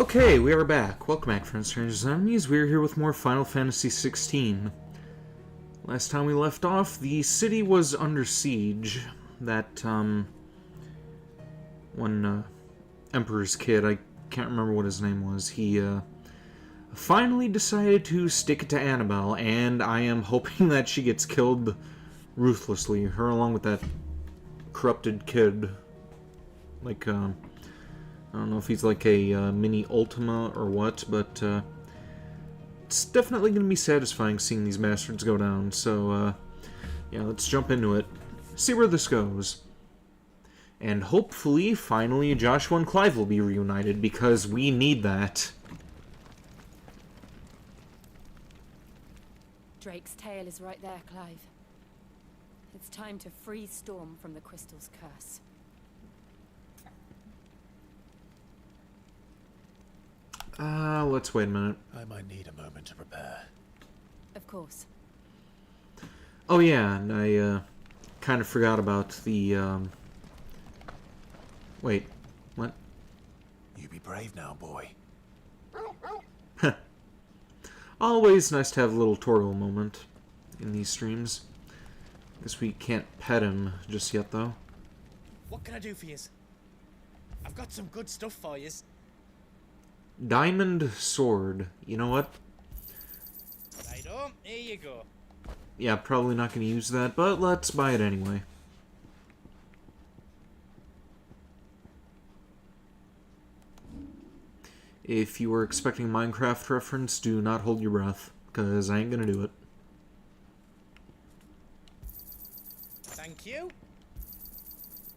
Okay, we are back. Welcome back, friends, strangers, and enemies. We're here with more Final Fantasy XVI. Last time we left off, the city was under siege. That, one, Emperor's kid, I can't remember what his name was, he, finally decided to stick it to Annabelle, and I am hoping that she gets killed ruthlessly. Her along with that corrupted kid. Like, I don't know if he's like a mini Ultima or what, but it's definitely going to be satisfying seeing these bastards go down. So, yeah, let's jump into it. See where this goes. And hopefully, finally, Joshua and Clive will be reunited, because we need that. Drake's tail is right there, Clive. It's time to free Storm from the crystal's curse. Let's wait a minute. I might need a moment to prepare. Of course. Oh yeah, and I, kind of forgot about the, Wait, what? You be brave now, boy. Always nice to have a little tutorial moment in these streams. Guess we can't pet him just yet, though. What can I do for yous? I've got some good stuff for yous. Diamond sword. You know what? Righto, here you go. Yeah, probably not going to use that, but let's buy it anyway. If you were expecting a Minecraft reference, do not hold your breath, because I ain't going to do it. Thank you.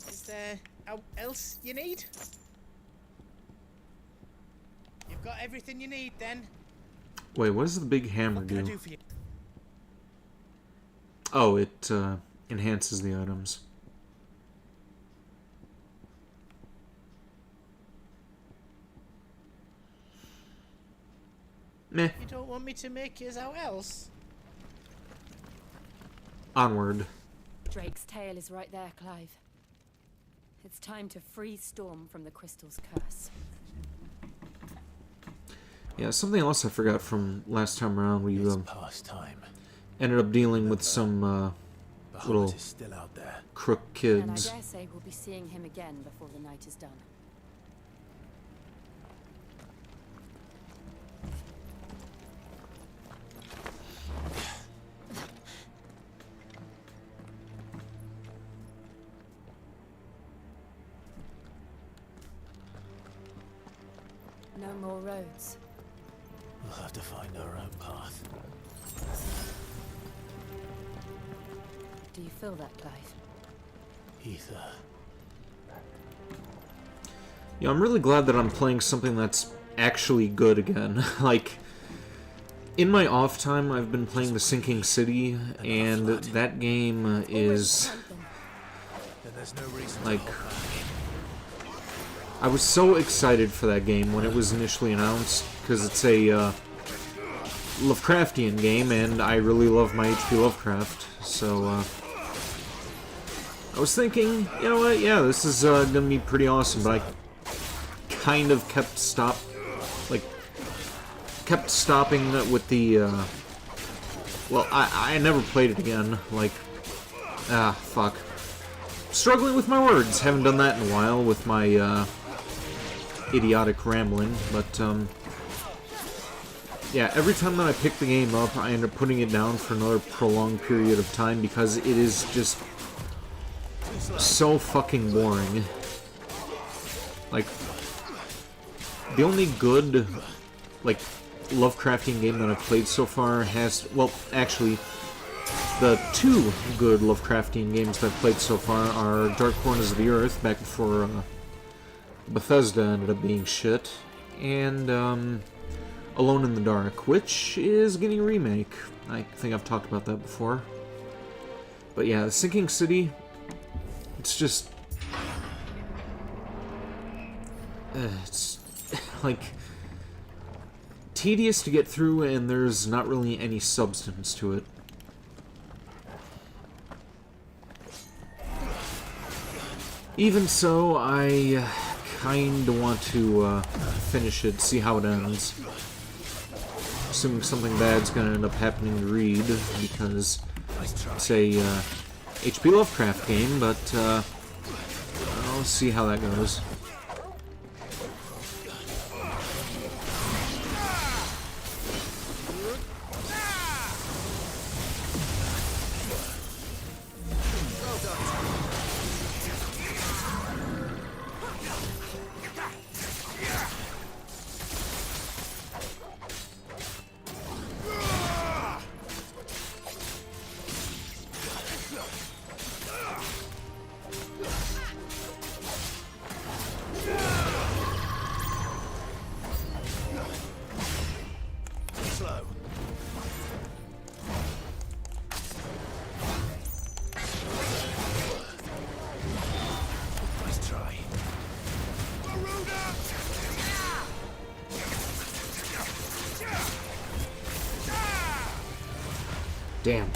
Is there else you need? You've got everything you need then. Wait, what does the big hammer What can I do? do for you? Oh, it enhances the items. Meh. You don't want me to make yous out else? Onward. Drake's tail is right there, Clive. It's time to free Storm from the crystal's curse. Yeah, something else I forgot from last time around. We Past time. ended up dealing with some The little heart is still out there. crook And I kids. dare say we'll be seeing him again before the night is done. No more roads. We'll have to find our own path. Do you feel that, Clive? Ether. Yeah, I'm really glad that I'm playing something that's actually good again. Like, in my off time, I've been playing The Sinking City, and that game is, Then there's no reason like, to hold back. I was so excited for that game when it was initially announced, because it's a Lovecraftian game, and I really love my H.P. Lovecraft, so I was thinking, you know what, yeah, this is gonna be pretty awesome, but I kind of kept stopping with the, well, I never played it again, like, fuck. Struggling with my words, haven't done that in a while with my, idiotic rambling, but, yeah, every time that I pick the game up, I end up putting it down for another prolonged period of time, because it is just so fucking boring. Like, the only good, like, Lovecraftian game that I've played so far has, well, actually, the two good Lovecraftian games that I've played so far are Dark Corners of the Earth, back before, Bethesda ended up being shit, and, Alone in the Dark, which is getting a remake. I think I've talked about that before. But yeah, The Sinking City, it's just... it's, like, tedious to get through, and there's not really any substance to it. Even so, I kind of want to finish it, see how it ends. Assuming something bad's gonna end up happening to Reed, because it's a H.P. Lovecraft game, but I'll see how that goes. Damn.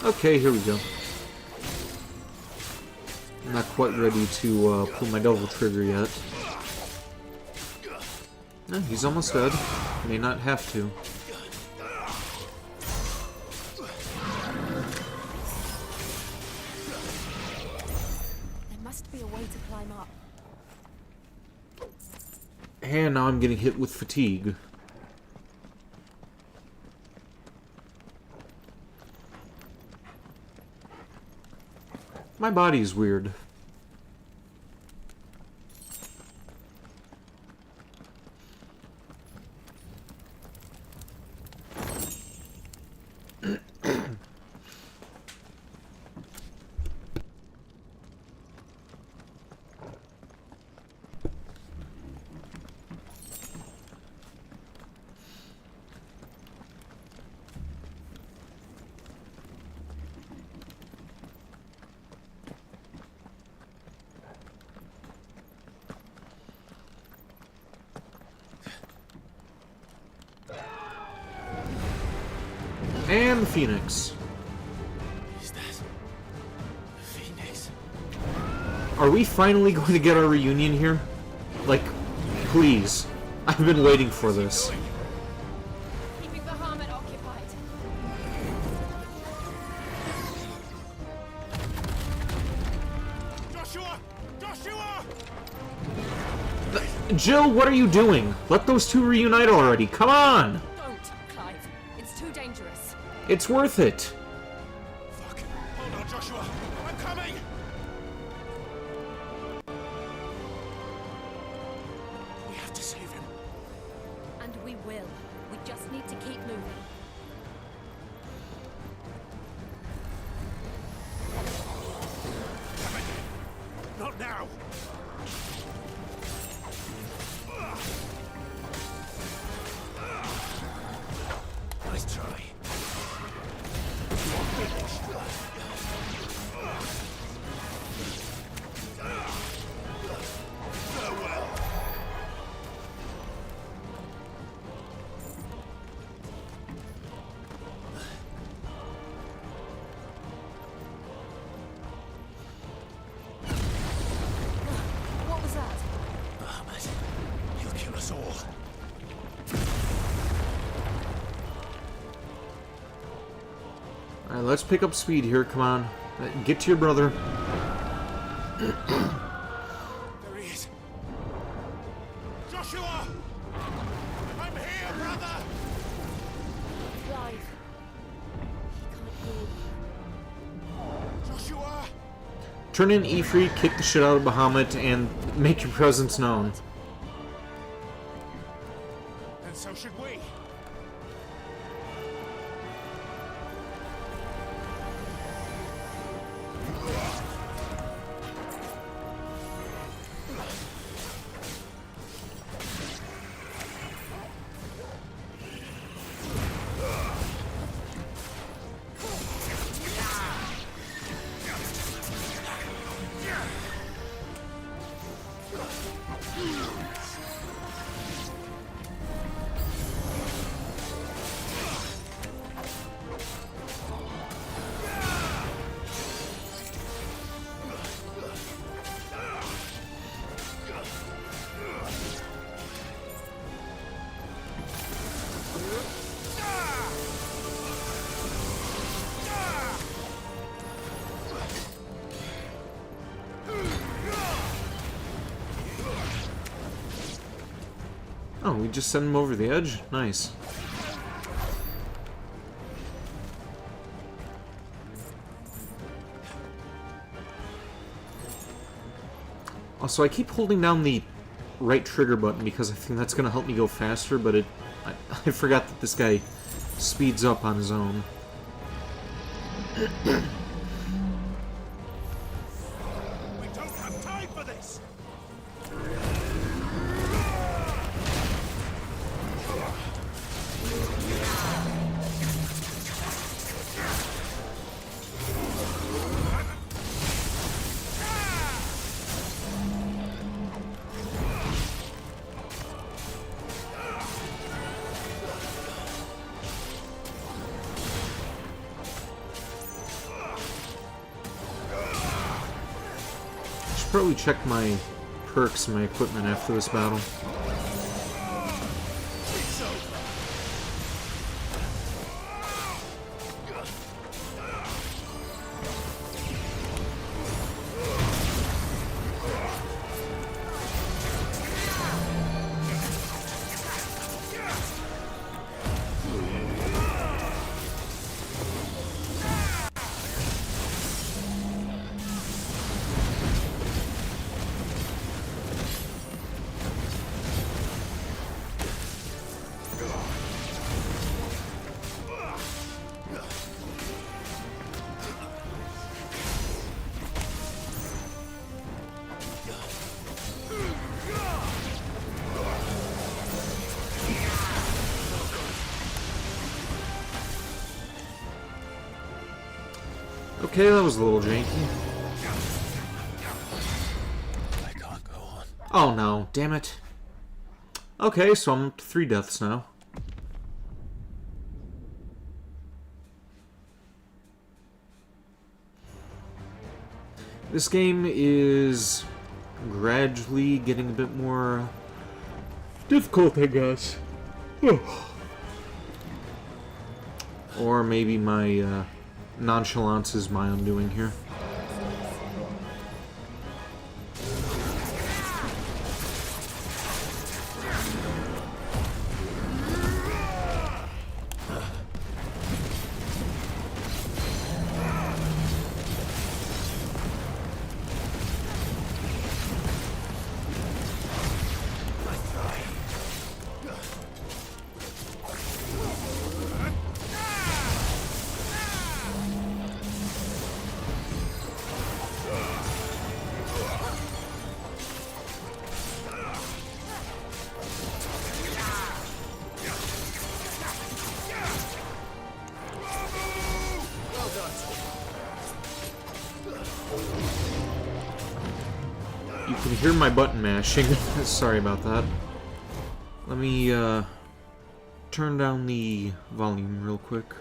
Okay, here we go. I'm not quite ready to pull my double trigger yet. He's almost dead. May not have to. There must be a way to climb up. And now I'm getting hit with fatigue. My body's weird. And the Phoenix. Is that the Phoenix? Are we finally going to get our reunion here? Like, please. I've been waiting for this. Keeping the Bahamut occupied. Joshua! Joshua! Jill, what are you doing? Let those two reunite already. Come on! Don't, Clive. It's too dangerous. It's worth it. Fuck. Hold on, Joshua. I'm coming! We have to save him. And we will. We just need to keep moving. Not now! Nice try. Farewell. What was that? Bahamut. He'll kill us all. Alright, let's pick up speed here. Come on. Get to your brother. There he is. Joshua! I'm here, brother! Clive. He can't hear you. Joshua! Turn in Ifrit, kick the shit out of Bahamut, and make your presence known. And so should we. we just send him over the edge? Nice. Also, I keep holding down the right trigger button because I think that's going to help me go faster, but I forgot that this guy speeds up on his own. We don't have time for this! Probably check my perks and my equipment after this battle. Okay, that was a little janky. I can't go on. Oh no, damn it. Okay, so I'm up to 3 deaths now. This game is gradually getting a bit more difficult, I guess. Or maybe my nonchalance is my undoing here. You can hear my button mashing. Sorry about that. Let me turn down the volume real quick.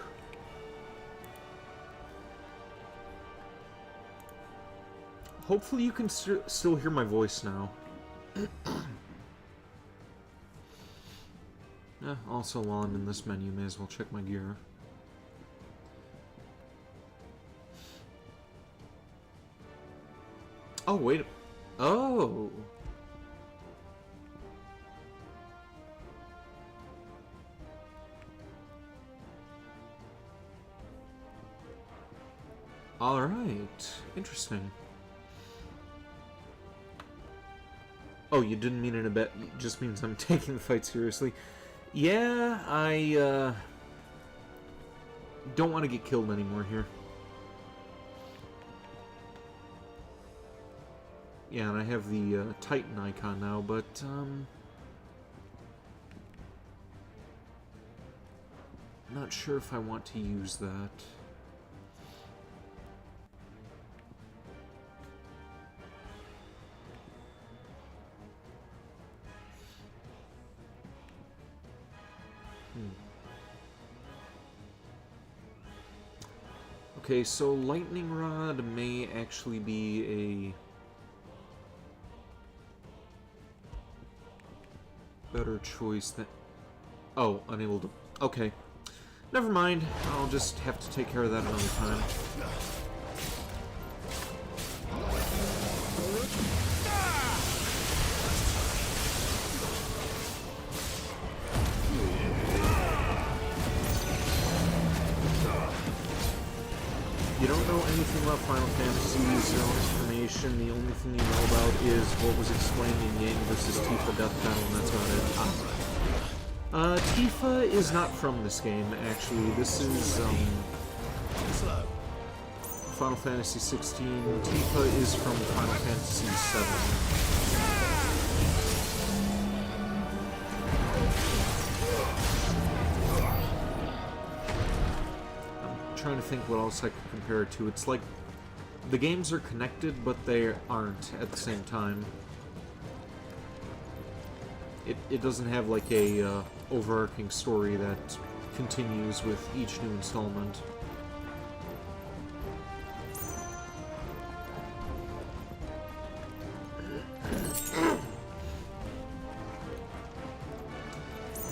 Hopefully you can still hear my voice now. Also, while I'm in this menu, may as well check my gear. Oh, wait. Oh! Alright. Interesting. Oh, you didn't mean it a bit. It just means I'm taking the fight seriously. Yeah, I, don't want to get killed anymore here. Yeah, and I have the, Titan icon now, but, not sure if I want to use that. Okay, so Lightning Rod may actually be a better choice than... Oh, unable to... Okay. Never mind. I'll just have to take care of that another time. you don't know anything about Final Fantasy, zero information. The only thing you know about is what was explained in Yang vs. Tifa Death Battle, and that's about it. Tifa is not from this game, actually. This is, Final Fantasy 16. Tifa is from Final Fantasy 7. Trying to think what else I could compare it to. It's like the games are connected, but they aren't at the same time. It doesn't have like a overarching story that continues with each new installment.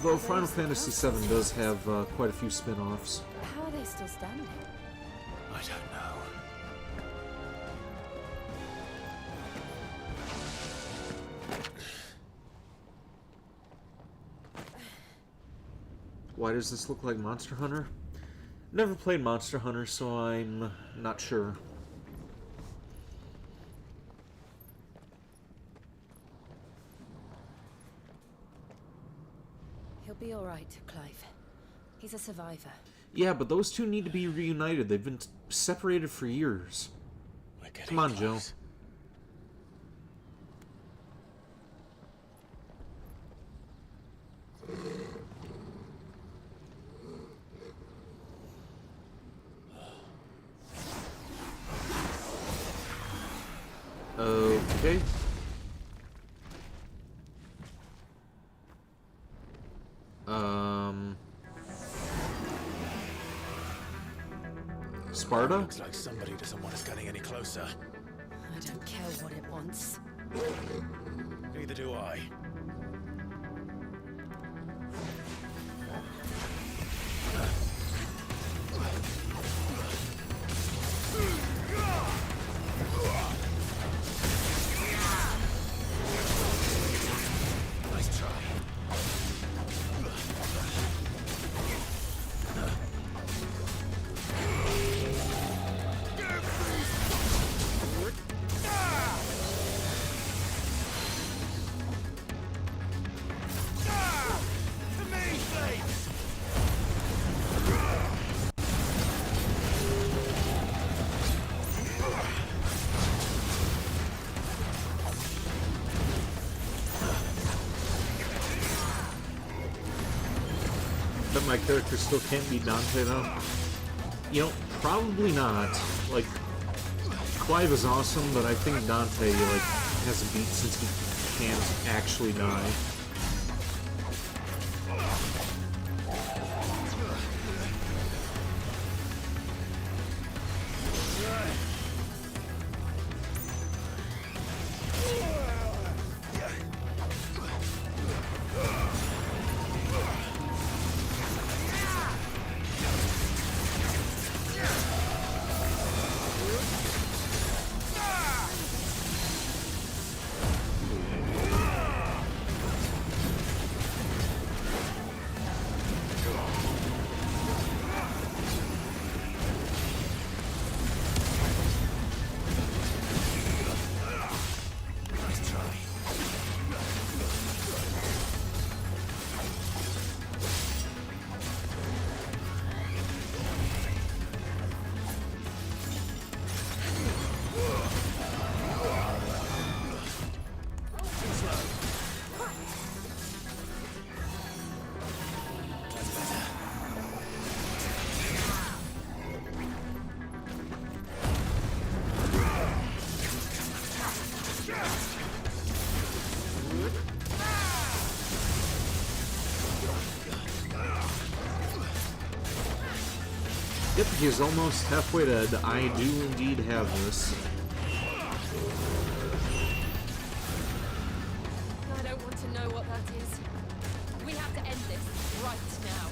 Though Final Fantasy VII does have quite a few spin-offs. How are they still standing? I don't know. Why does this look like Monster Hunter? Never played Monster Hunter, so I'm not sure. He'll be all right, Clive. He's a survivor. Yeah, but those two need to be reunited. They've been separated for years. We're getting Come on, close. Joe. Okay. Sparta? Looks like somebody doesn't want us getting any closer. I don't care what it wants. Neither do I. Nice try. But my character still can't beat Dante, though. You know, probably not. Like, Clive is awesome, but I think Dante, like, has a beat since he can't actually die. Yep, he's almost halfway dead. I do indeed have this. I don't want to know what that is. We have to end this right now.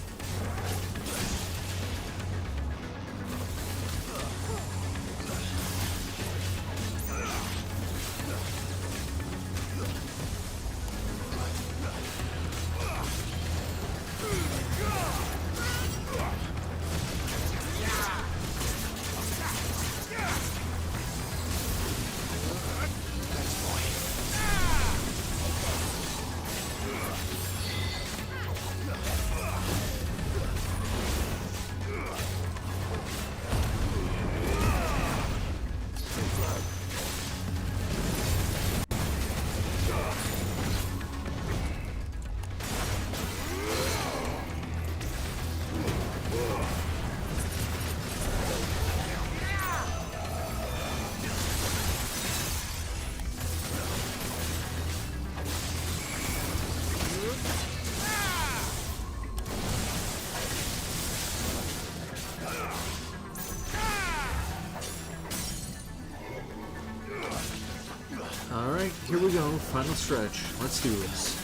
Here we go, final stretch. Let's do this.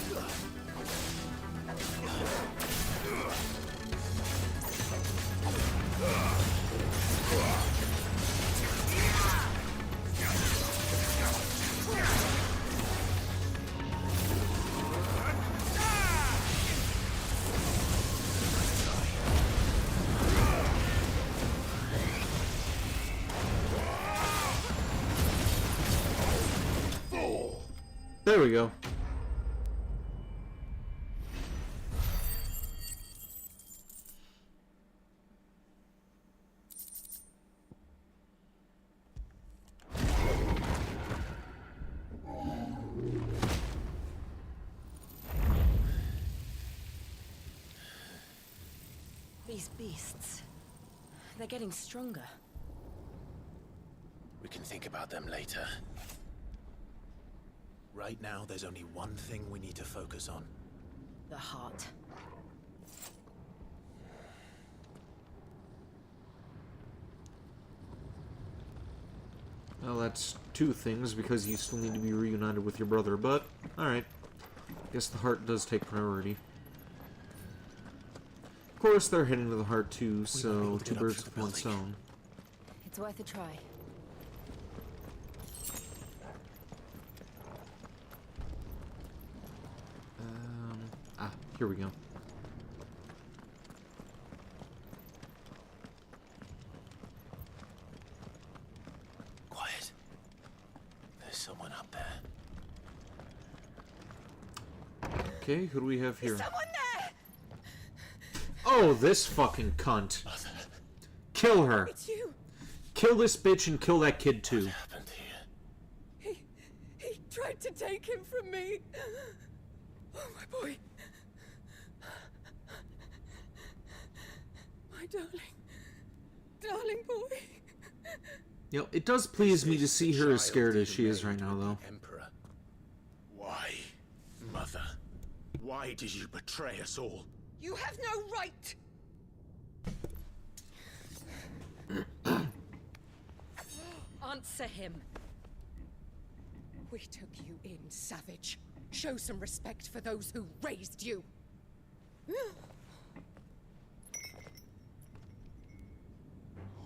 There we go. These beasts, they're getting stronger. We can think about them later. Right now, there's only one thing we need to focus on. The heart. Well, that's two things, because you still need to be reunited with your brother, but, alright. Guess the heart does take priority. Of course, they're heading to the heart too, so two birds with one stone. It's worth a try. Here we go. Quiet. There's someone up there. Okay, who do we have here? Someone there! Oh, this fucking cunt. Kill her. It's you. Kill this bitch and kill that kid too. What happened here? He tried to take him from me. Oh, my boy. My darling boy. You know, it does please me to see her as scared as she is right now, though. Emperor. Why, Mother? Why did you betray us all? You have no right. Answer him. We took you in, savage. Show some respect for those who raised you.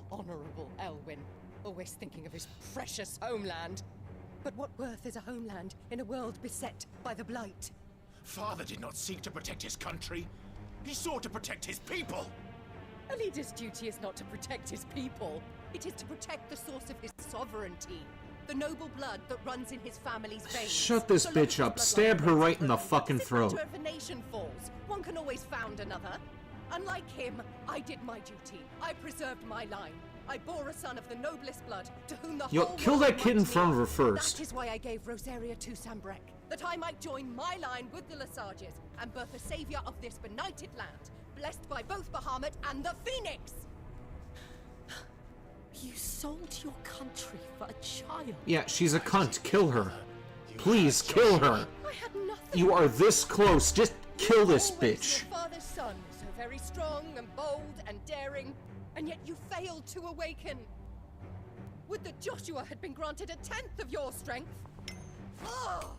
Honorable Elwyn, always thinking of his precious homeland. But what worth is a homeland in a world beset by the Blight? Father did not seek to protect his country. He sought to protect his people. A leader's duty is not to protect his people. It is to protect the source of his sovereignty. The noble blood that runs in his family's veins. Shut this So long bitch as up. the Stab bloodline her runs right in the through, fucking what does it throat. matter if a nation falls? One can always found another. Unlike him, I did my duty. I preserved my line. I bore a son of the noblest blood, to whom the Yo, whole kill world that kid in might front of kneel. her first. That is why I gave Rosaria to Sambrek, that I might join my line with the Lesages and birth a savior of this benighted land, blessed by both Bahamut and the Phoenix. You sold your country for a child. Yeah, she's a cunt. Kill her. Please, kill her. I had nothing. You are this close. Just kill this Always bitch. Your father's son, so very strong and bold and daring, and yet you failed to awaken. Would that Joshua had been granted a tenth of your strength? Oh!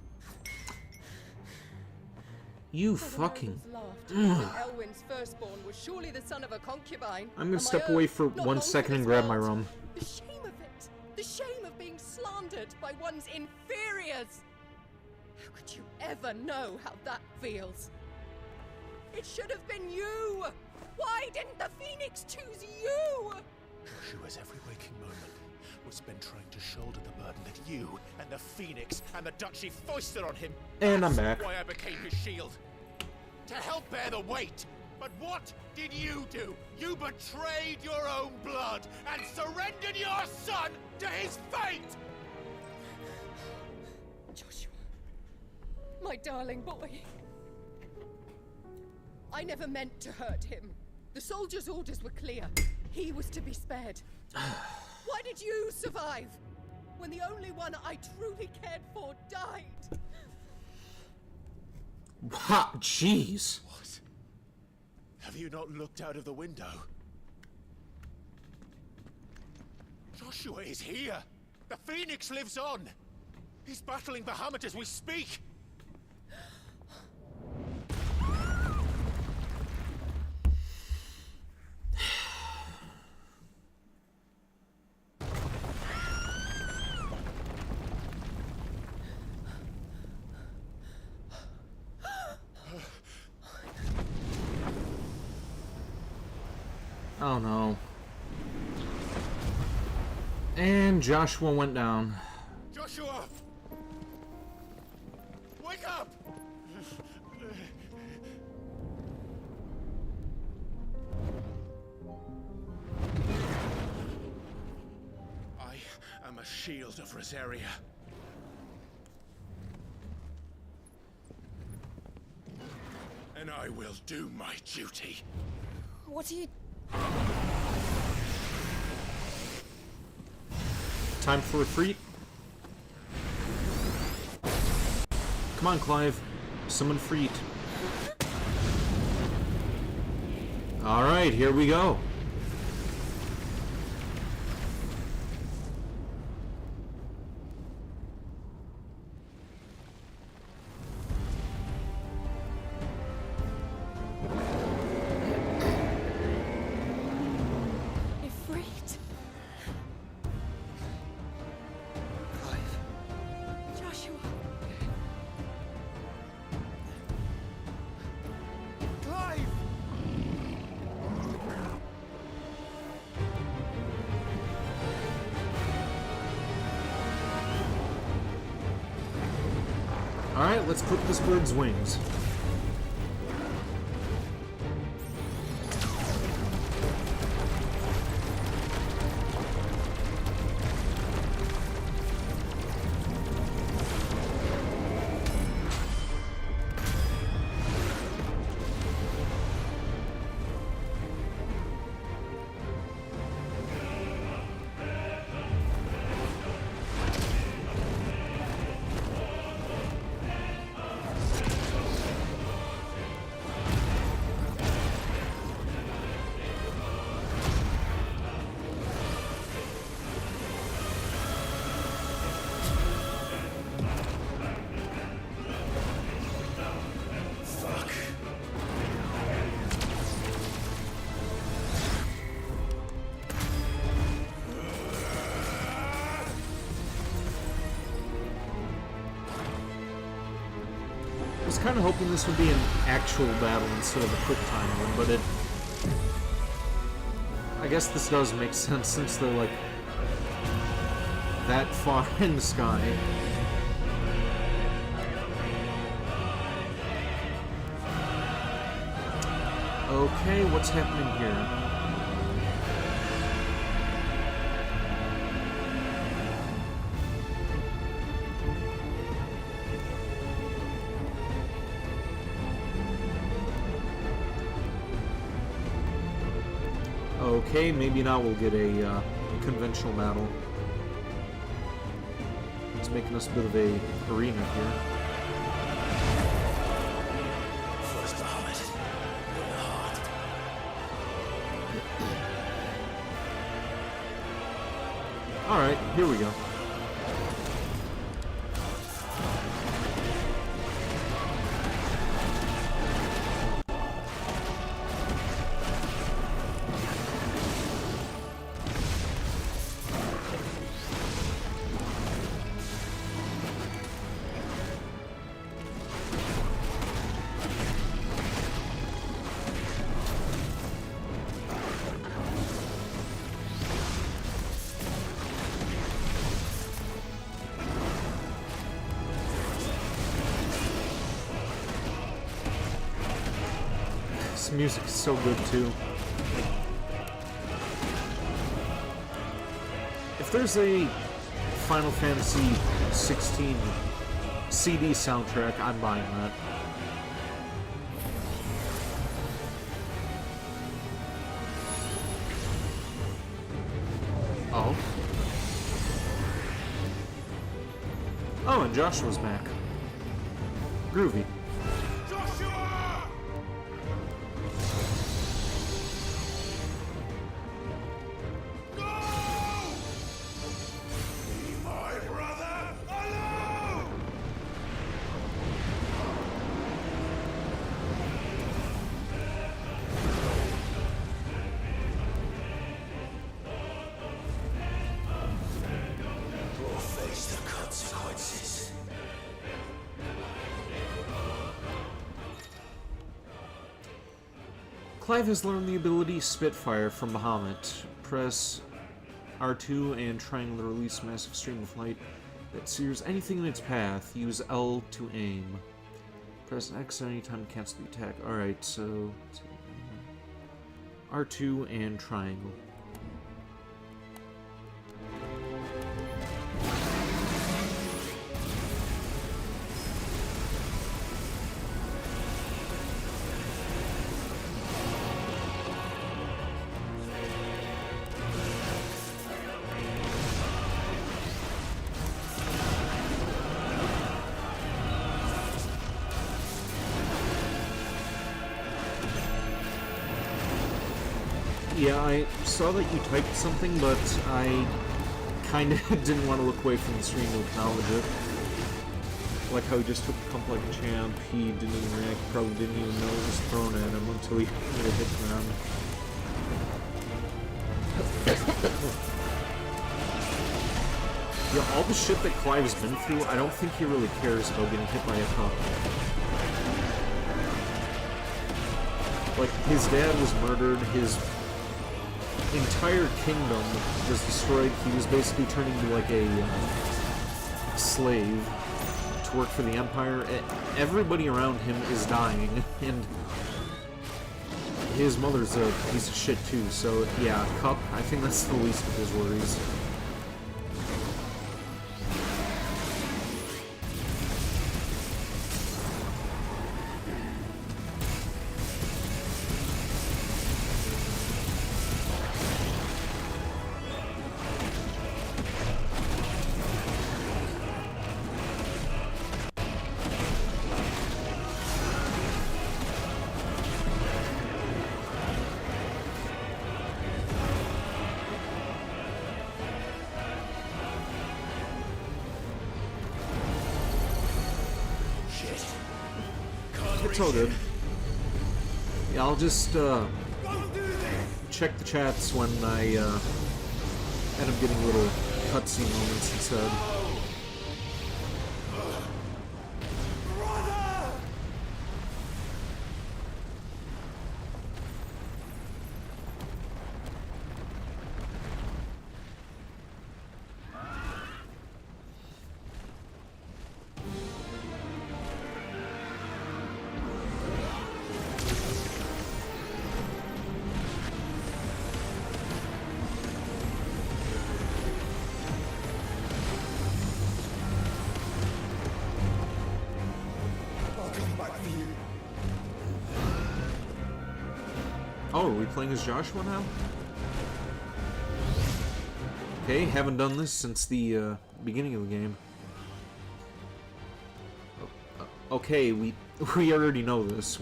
You The fucking... nobles laughed, and Elwyn's firstborn was surely the son of a concubine. I'm gonna and my step own, away for not 1 long second for and this grab my world. rum. The shame of it! The shame of being slandered by one's inferiors! How could you ever know how that feels? It should have been you! Why didn't the Phoenix choose you? Joshua's every waking moment was spent trying to shoulder the burden that you and the Phoenix and the Duchy foisted on him. And I'm That's back. why I became his shield. To help bear the weight. But what did you do? You betrayed your own blood and surrendered your son to his fate! Joshua, my darling boy. I never meant to hurt him. The soldiers' orders were clear. He was to be spared. Why did you survive? When the only one I truly cared for died? Ha! Jeez. What? Have you not looked out of the window? Joshua is here! The Phoenix lives on! He's battling Bahamut as we speak! Oh no. And Joshua went down. Joshua! Wake up! I am a shield of Rosaria. And I will do my duty. What are you... Time for retreat. Come on, Clive. Summon Freet. Alright, here we go. Ifrit? Joshua? Clive! Alright, let's clip this bird's wings. I was kind of hoping this would be an actual battle instead of a quick time one, but I guess this does make sense since they're like that far in the sky. Okay, what's happening here? Okay, maybe now we'll get a conventional battle. It's making us a bit of a arena here. First Bahamut. In the heart. Alright, here we go. This music is so good too. If there's a Final Fantasy XVI CD soundtrack, I'm buying that. Oh. Oh, and Joshua's back. Groovy. Joshua! No! Leave my brother alone! Clive has learned the ability Spitfire from Bahamut. Press R2 and triangle to release a massive stream of light that sears anything in its path. Use L to aim. Press X at any time to cancel the attack. Alright, so R2 and triangle. Yeah, I saw that you typed something, but I kind of didn't want to look away from the stream to acknowledge it. Like how he just took the pump like a champ, he didn't even react, probably didn't even know it was thrown at him until he hit the ground. Yeah, all the shit that Clive's been through, I don't think he really cares about getting hit by a cup. Like, his dad was murdered, his entire kingdom was destroyed. He was basically turning into like a slave to work for the Empire. Everybody around him is dying, and his mother's a piece of shit too, so yeah, Cup, I think that's the least of his worries. It's all good. Yeah, I'll just check the chats when I end up getting little cutscene moments instead. Oh, are we playing as Joshua now? Okay, haven't done this since the beginning of the game. Okay, we already know this.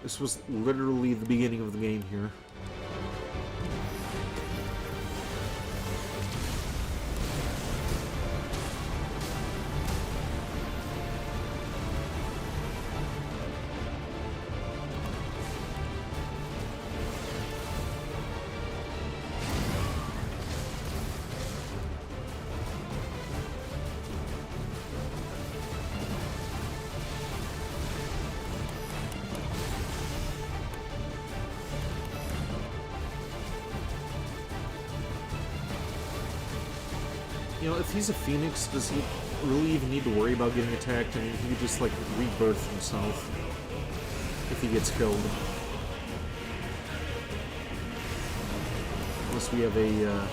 This was literally the beginning of the game here. You know, if he's a phoenix, does he really even need to worry about getting attacked? I mean, he could just, like, rebirth himself if he gets killed. Unless we have a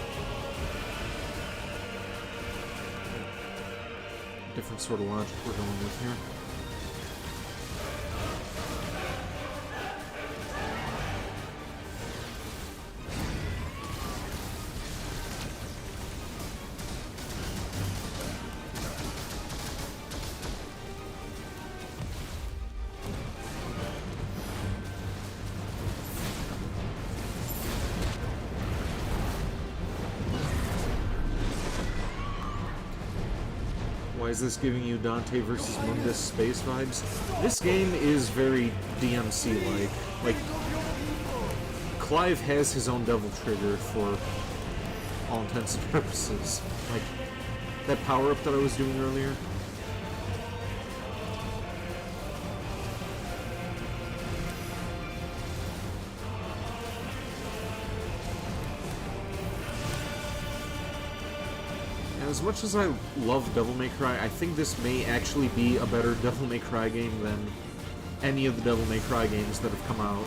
different sort of logic we're going with here. Why is this giving you Dante versus Mundus space vibes? This game is very DMC-like. Like, Clive has his own devil trigger for all intents and purposes. Like, that power-up that I was doing earlier. as much as I love Devil May Cry, I think this may actually be a better Devil May Cry game than any of the Devil May Cry games that have come out.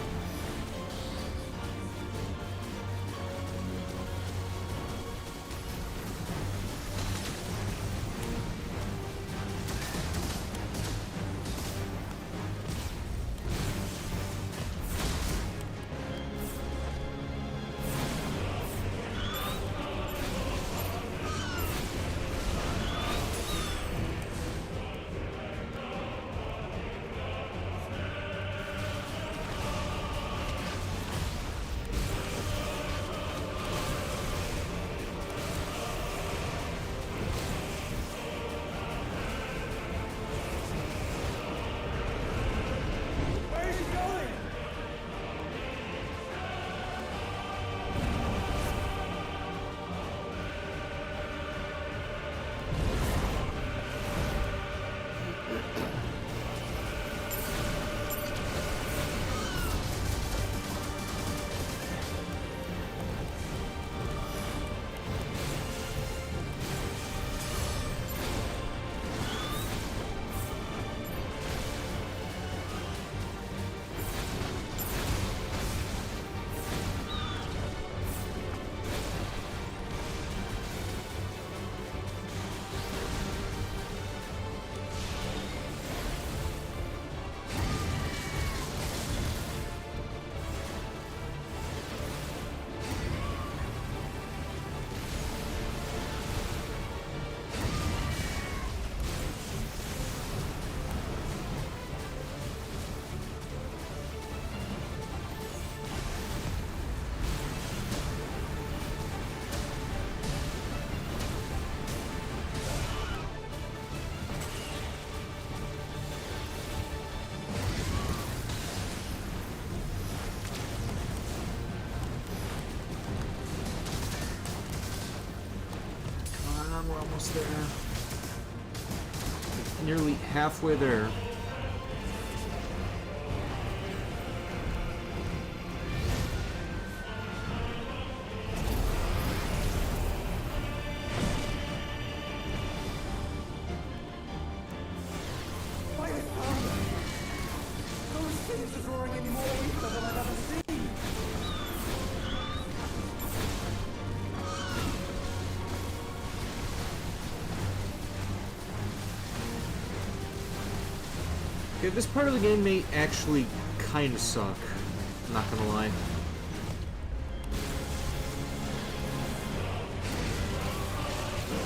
We're almost there. Nearly halfway there. Okay, this part of the game may actually kind of suck. I'm not gonna lie.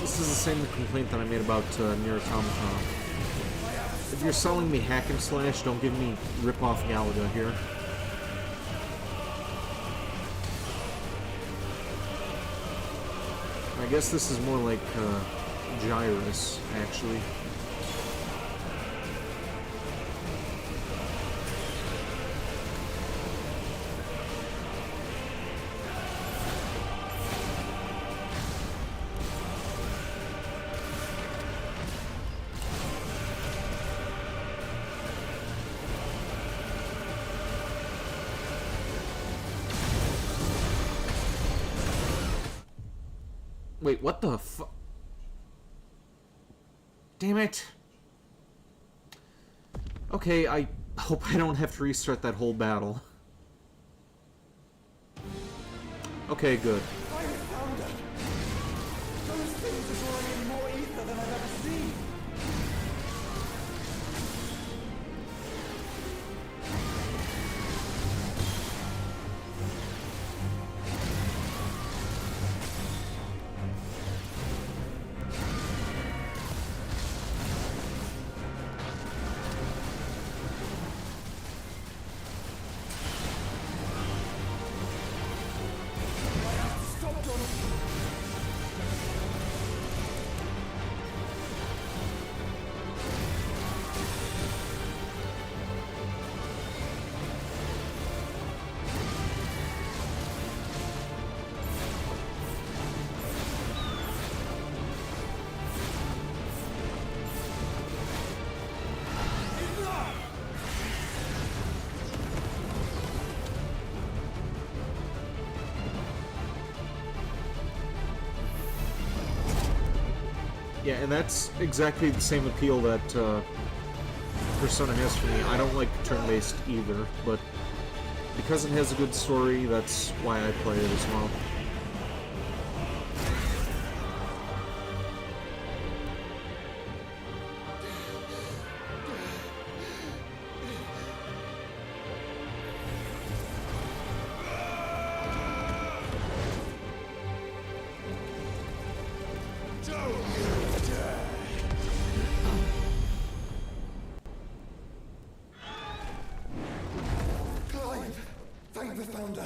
This is the same complaint that I made about Nier Automata. If you're selling me hack and slash, don't give me rip-off Galaga here. I guess this is more like Gyrus, actually. Wait, what the fu- Damn it. Okay, I hope I don't have to restart that whole battle. Okay, good. I found it! Those things are drawing in more ether than I've ever seen! Yeah, and that's exactly the same appeal that Persona has for me. I don't like turn-based either, but because it has a good story, that's why I play it as well. Thank the Founder.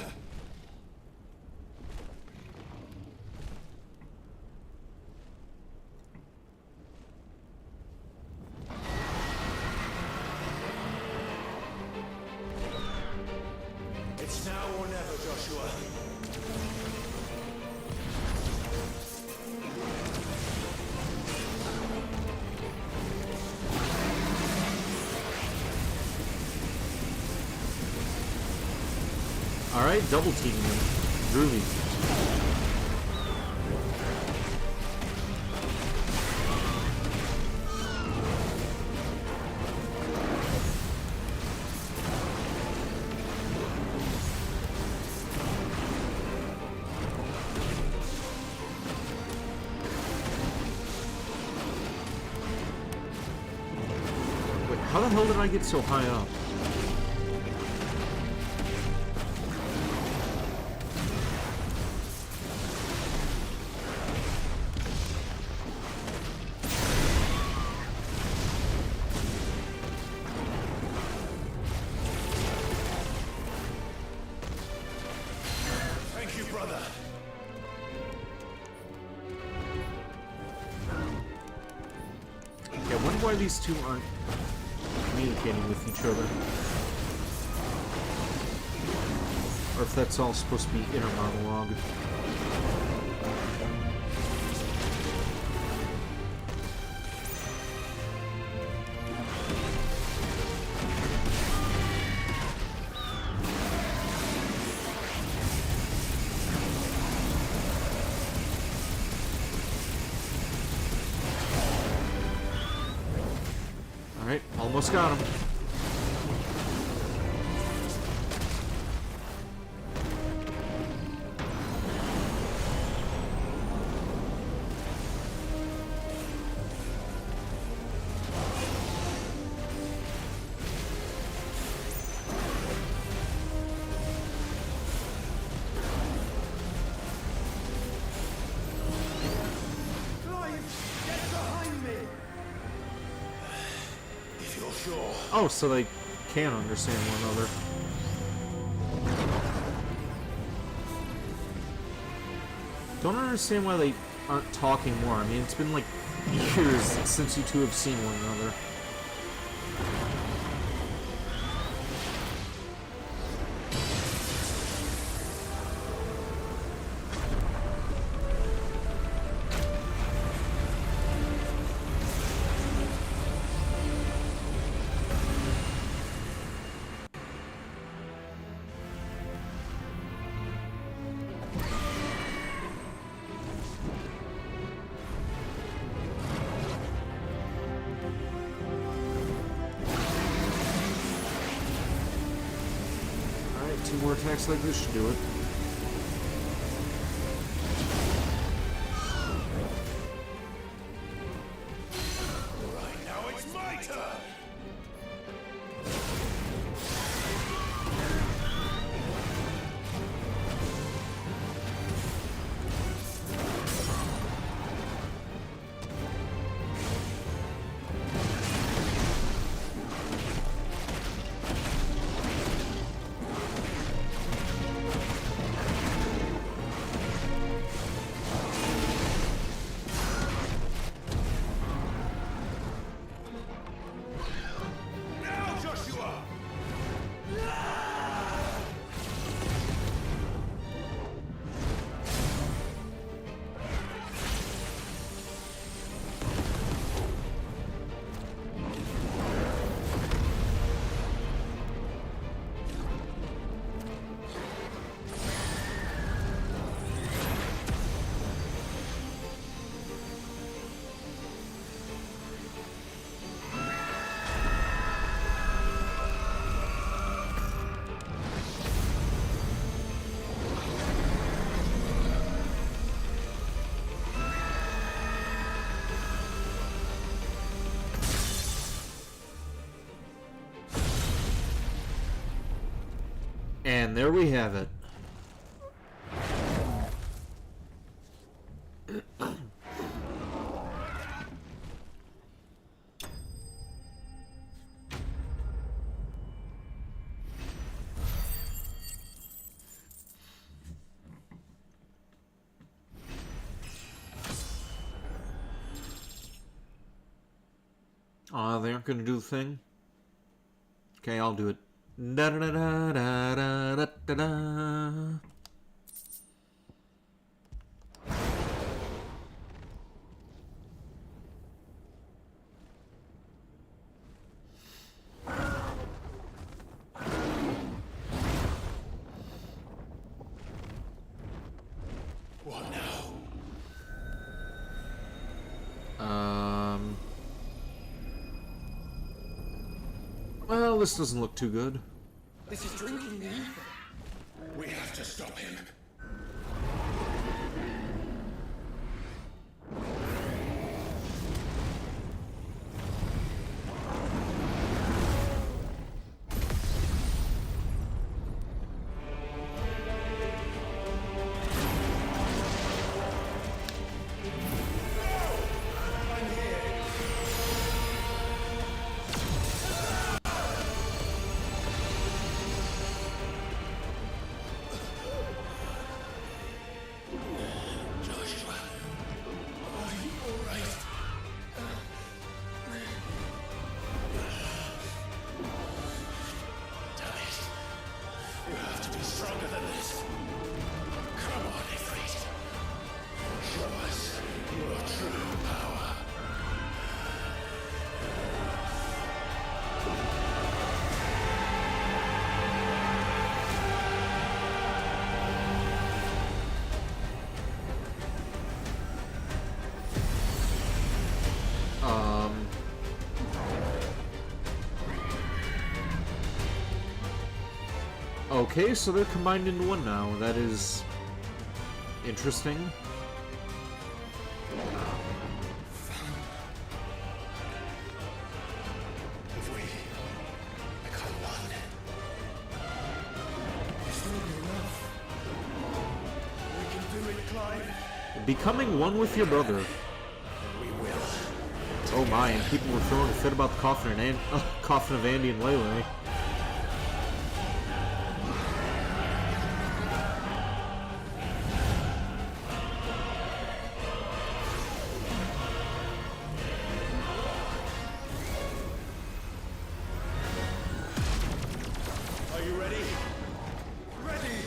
It's now or never, Joshua. Alright, double teaming him. Groovy. Wait, how the hell did I get so high up? Thank you, brother. Yeah, I wonder why these two aren't communicating with each other. Or if that's all supposed to be inner monologue. Alright, almost got him. Clive, get behind me! If you're sure. Oh, so they can understand one another. Don't understand why they aren't talking more. I mean, it's been like years since you two have seen one another. Alright, two more attacks like this should do it. Right, now it's my turn. And there we have it. They aren't gonna do the thing? Okay, I'll do it. Da da da da da da da da. What now? Well, this doesn't look too good. This is drinking me. We have to stop him. Okay, so they're combined into one now. That is interesting. If we become one, This will be enough. we can do it, Clive. Becoming one with your brother. We will. Oh my, and people were throwing a fit about the coffin of Andy and Lele. Are you ready? Ready!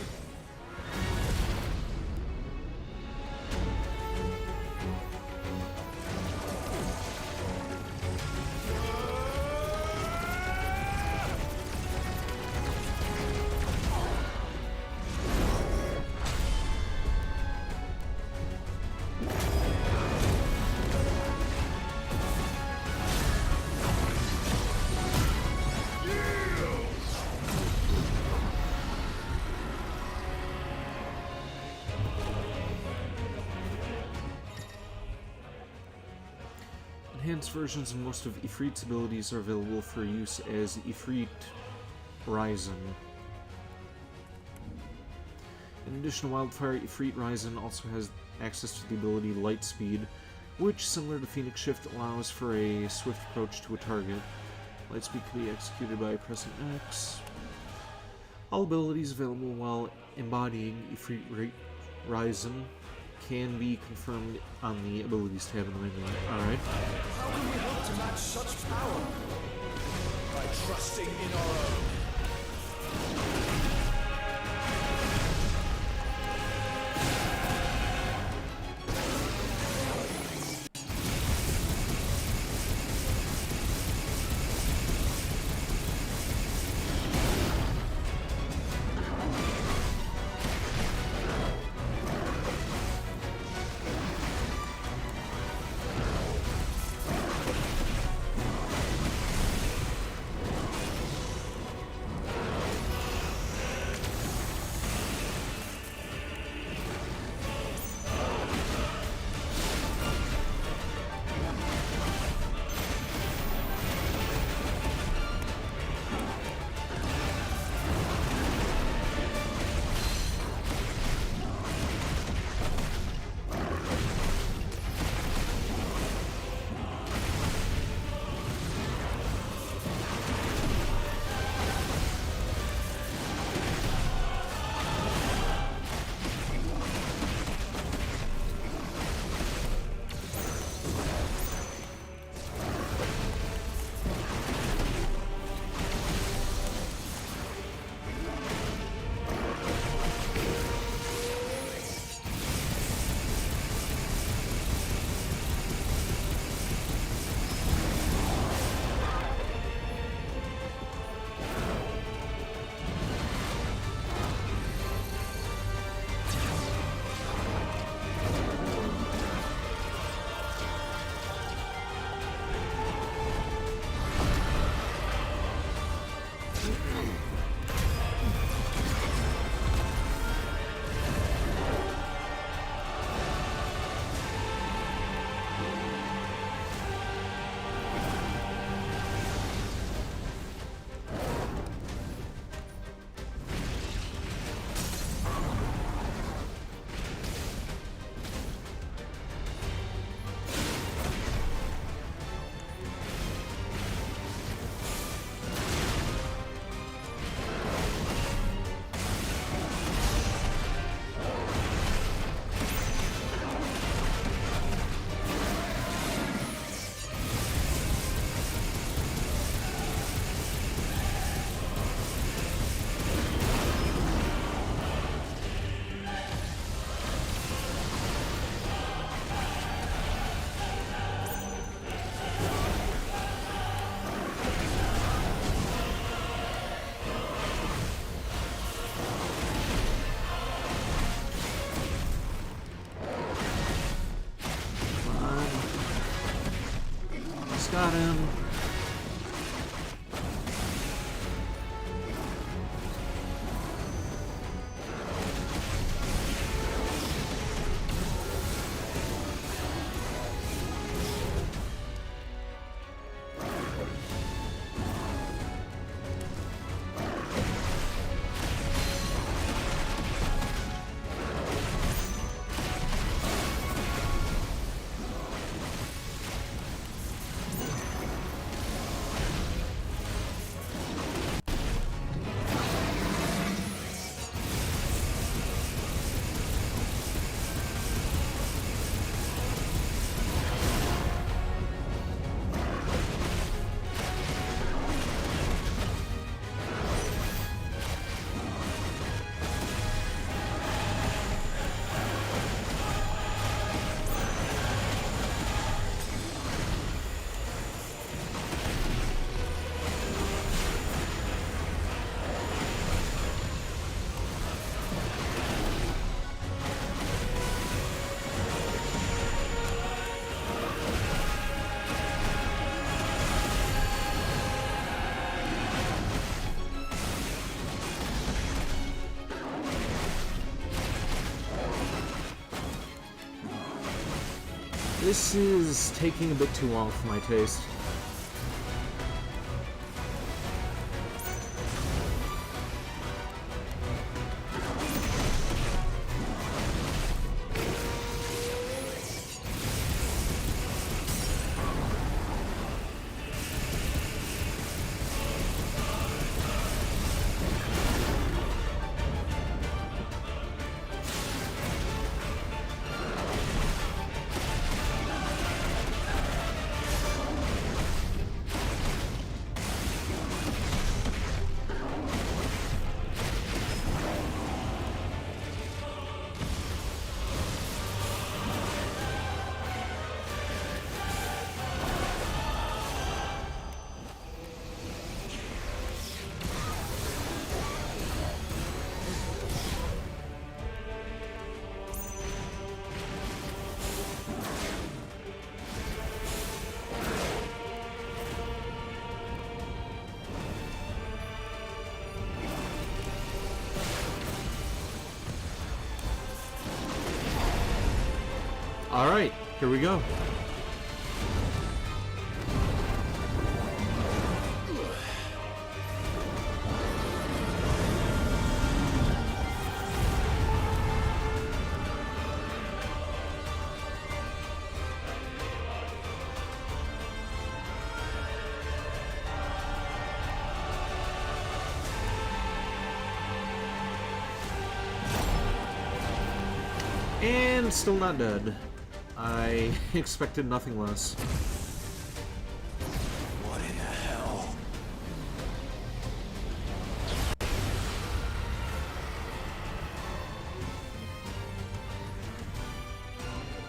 Enhanced versions of most of Ifrit's abilities are available for use as Ifrit Ryzen. In addition to Wildfire, Ifrit Ryzen also has access to the ability Light Speed, which, similar to Phoenix Shift, allows for a swift approach to a target. Light Speed can be executed by pressing X. All abilities available while embodying Ifrit Ryzen can be confirmed on the abilities tab in the menu. Alright. How can we hope to match such power? By trusting in our own. Got him. This is taking a bit too long for my taste. Alright, here we go. And still not dead. I expected nothing less. What in the hell?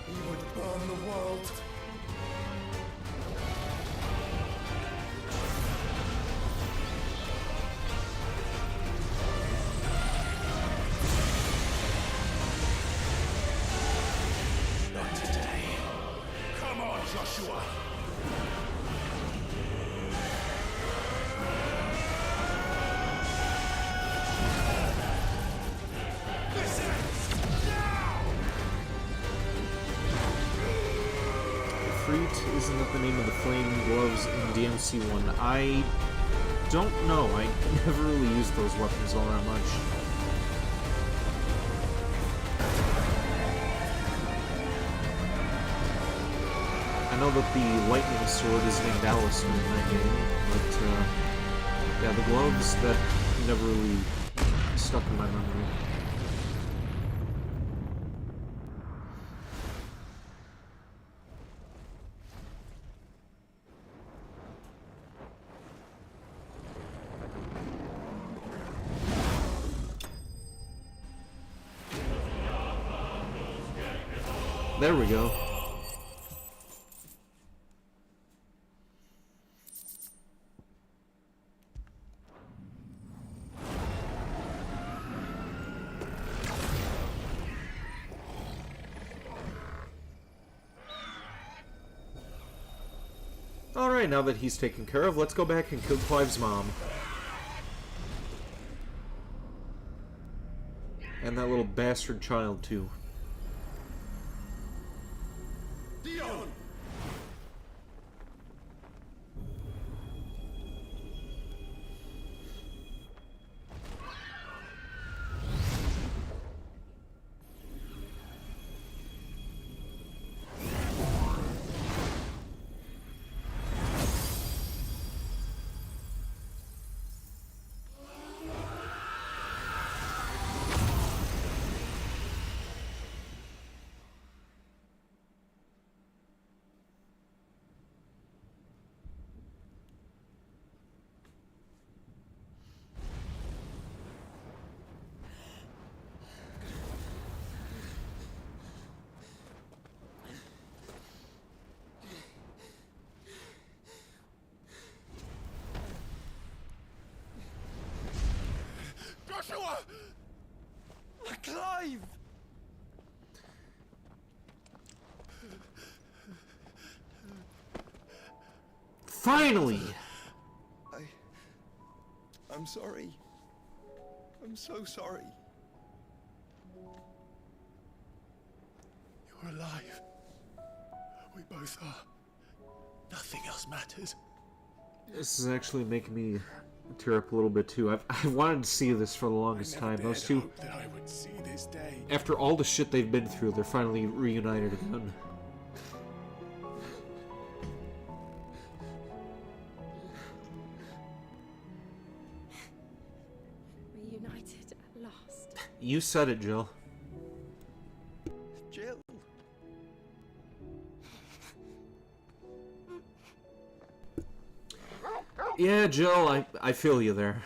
He would burn the world. Not today. Come on, Joshua! Listen! Now! Freet, isn't that the name of the flame gloves in DMC 1? I don't know. I never really used those weapons all that much. I know that the lightning sword is named Allison in that game, but yeah, the gloves, that never really stuck in my memory. There we go. Alright, now that he's taken care of, let's go back and kill Clive's mom. And that little bastard child, too. Dion! Joshua! Clive! Finally! I'm sorry. I'm so sorry. You're alive. We both are. Nothing else matters. This is actually making me tear up a little bit too. I've wanted to see this for the longest time. Those two, That I would see this day. after all the shit they've been through, they're finally reunited again. Reunited at last. You said it, Jill. Jill. Yeah, Jill, I feel you there.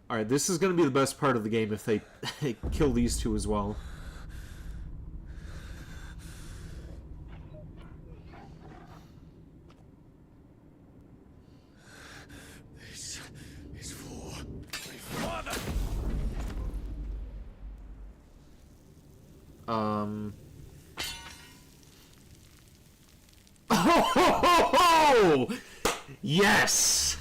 Alright, this is going to be the best part of the game if they kill these two as well. This is for my father. Oh, ho, ho, ho! Yes!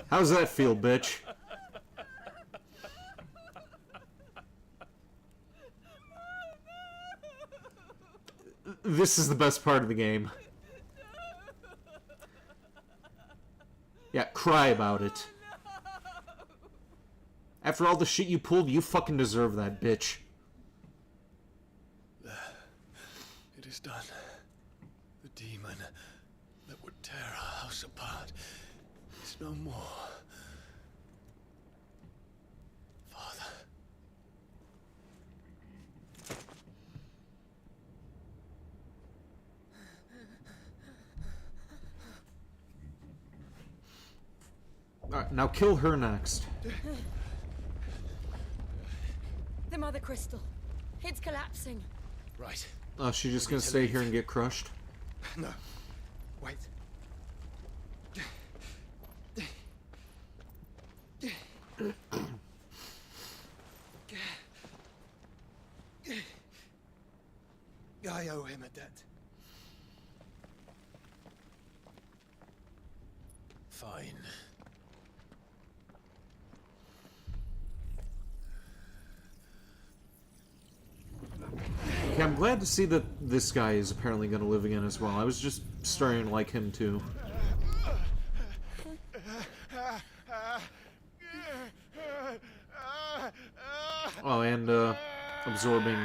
How's that feel, bitch? This is the best part of the game. Yeah, cry about it. After all the shit you pulled, you fucking deserve that, bitch. It is done. The demon that would tear our house apart is no more. Father. Alright, now kill her next. The Mother Crystal. It's collapsing. Right. Oh, she's just gonna stay here and get crushed? No. Wait. I owe him a debt. Fine. Okay, I'm glad to see that this guy is apparently gonna live again as well. I was just starting to like him too. Oh, and absorbing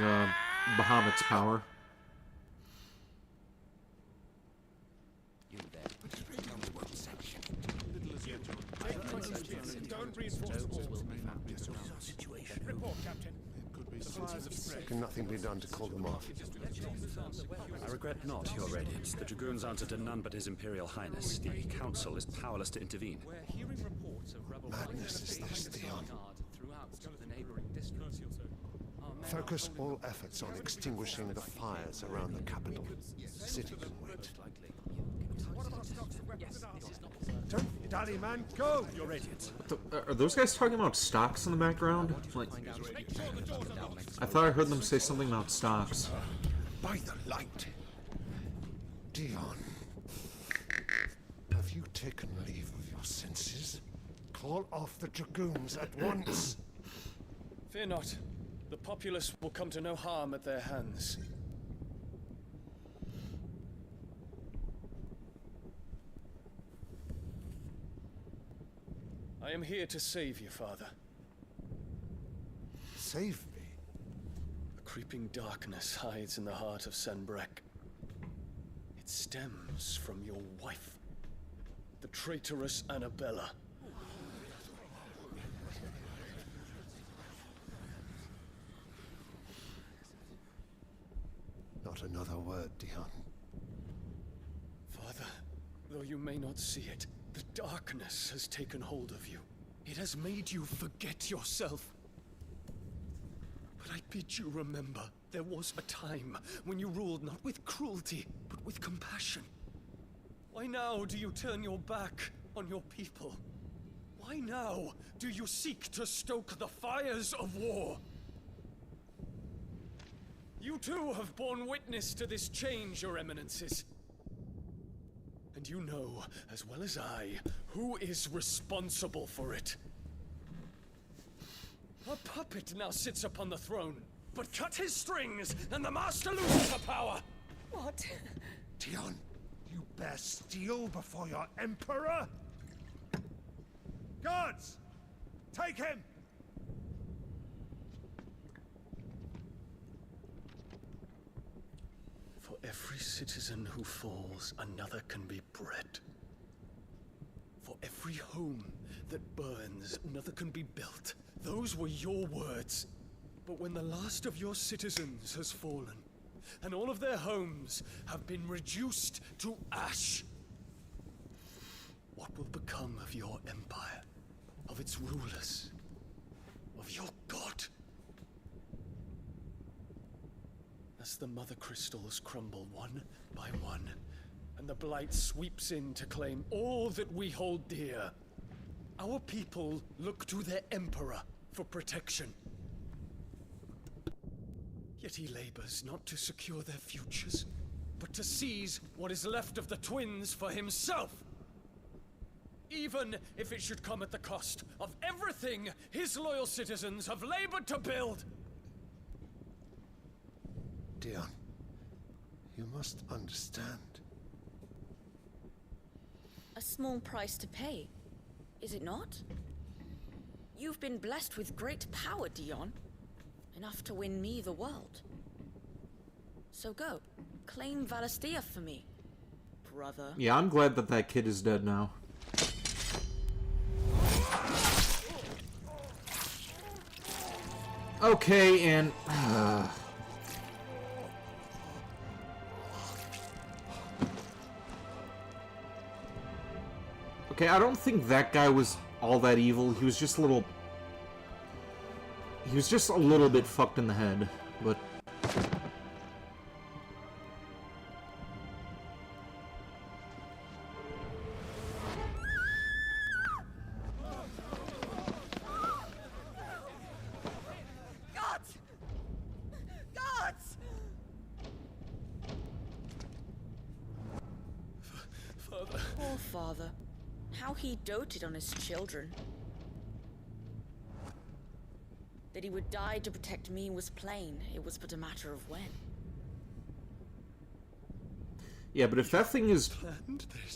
Bahamut's power. Can nothing be done to call them off? I regret not, Your Radiance. The Dragoons answer to none but His Imperial Highness. The Council is powerless to intervene. Madness is this, Theon. Focus all efforts on extinguishing the fires around the capital. The city can wait. Don't dally, man, go! Your radiance. Are those guys talking about stocks in the background? Like, I thought I heard them say something about stocks. By the light. Dion. Have you taken leave of your senses? Call off the dragoons at once. Fear not. The populace will come to no harm at their hands. I am here to save you, Father. Save me? A creeping darkness hides in the heart of Sanbreque. It stems from your wife, the traitorous Annabella. Not another word, Dion. Father, though you may not see it, the darkness has taken hold of you. It has made you forget yourself. But I bid you remember, there was a time when you ruled not with cruelty, but with compassion. Why now do you turn your back on your people? Why now do you seek to stoke the fires of war? You too have borne witness to this change, your eminences. And you know, as well as I, who is responsible for it. A puppet now sits upon the throne, but cut his strings, and the master loses the power! What? Dion, you bear steel before your emperor? Guards! Take him! For every citizen who falls, another can be bred. For every home that burns, another can be built. Those were your words. But when the last of your citizens has fallen, and all of their homes have been reduced to ash, what will become of your empire, of its rulers, of your god? As the mother crystals crumble one by one, and the blight sweeps in to claim all that we hold dear, our people look to their emperor for protection. Yet he labors not to secure their futures, but to seize what is left of the twins for himself. Even if it should come at the cost of everything his loyal citizens have labored to build. Dion, you must understand. A small price to pay, is it not? You've been blessed with great power, Dion. Enough to win me the world. So go, claim Valastia for me, brother. Yeah, I'm glad that that kid is dead now. Okay, and... Okay, I don't think that guy was all that evil. He was just a little... He was just a little bit fucked in the head, but... Guards! Guards! Father. Poor father. How he doted on his children. That he would die to protect me was plain. It was but a matter of when. Yeah, but if that thing is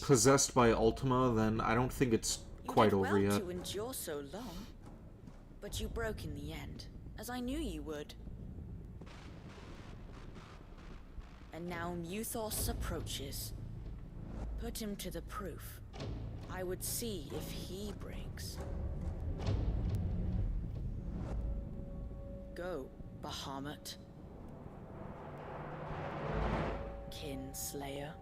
possessed by Ultima, then I don't think it's quite over You did well yet. to endure so long. But you broke in the end, as I knew you would. And now Muthos approaches. Put him to the proof. I would see if he breaks. Go, Bahamut. Kinslayer.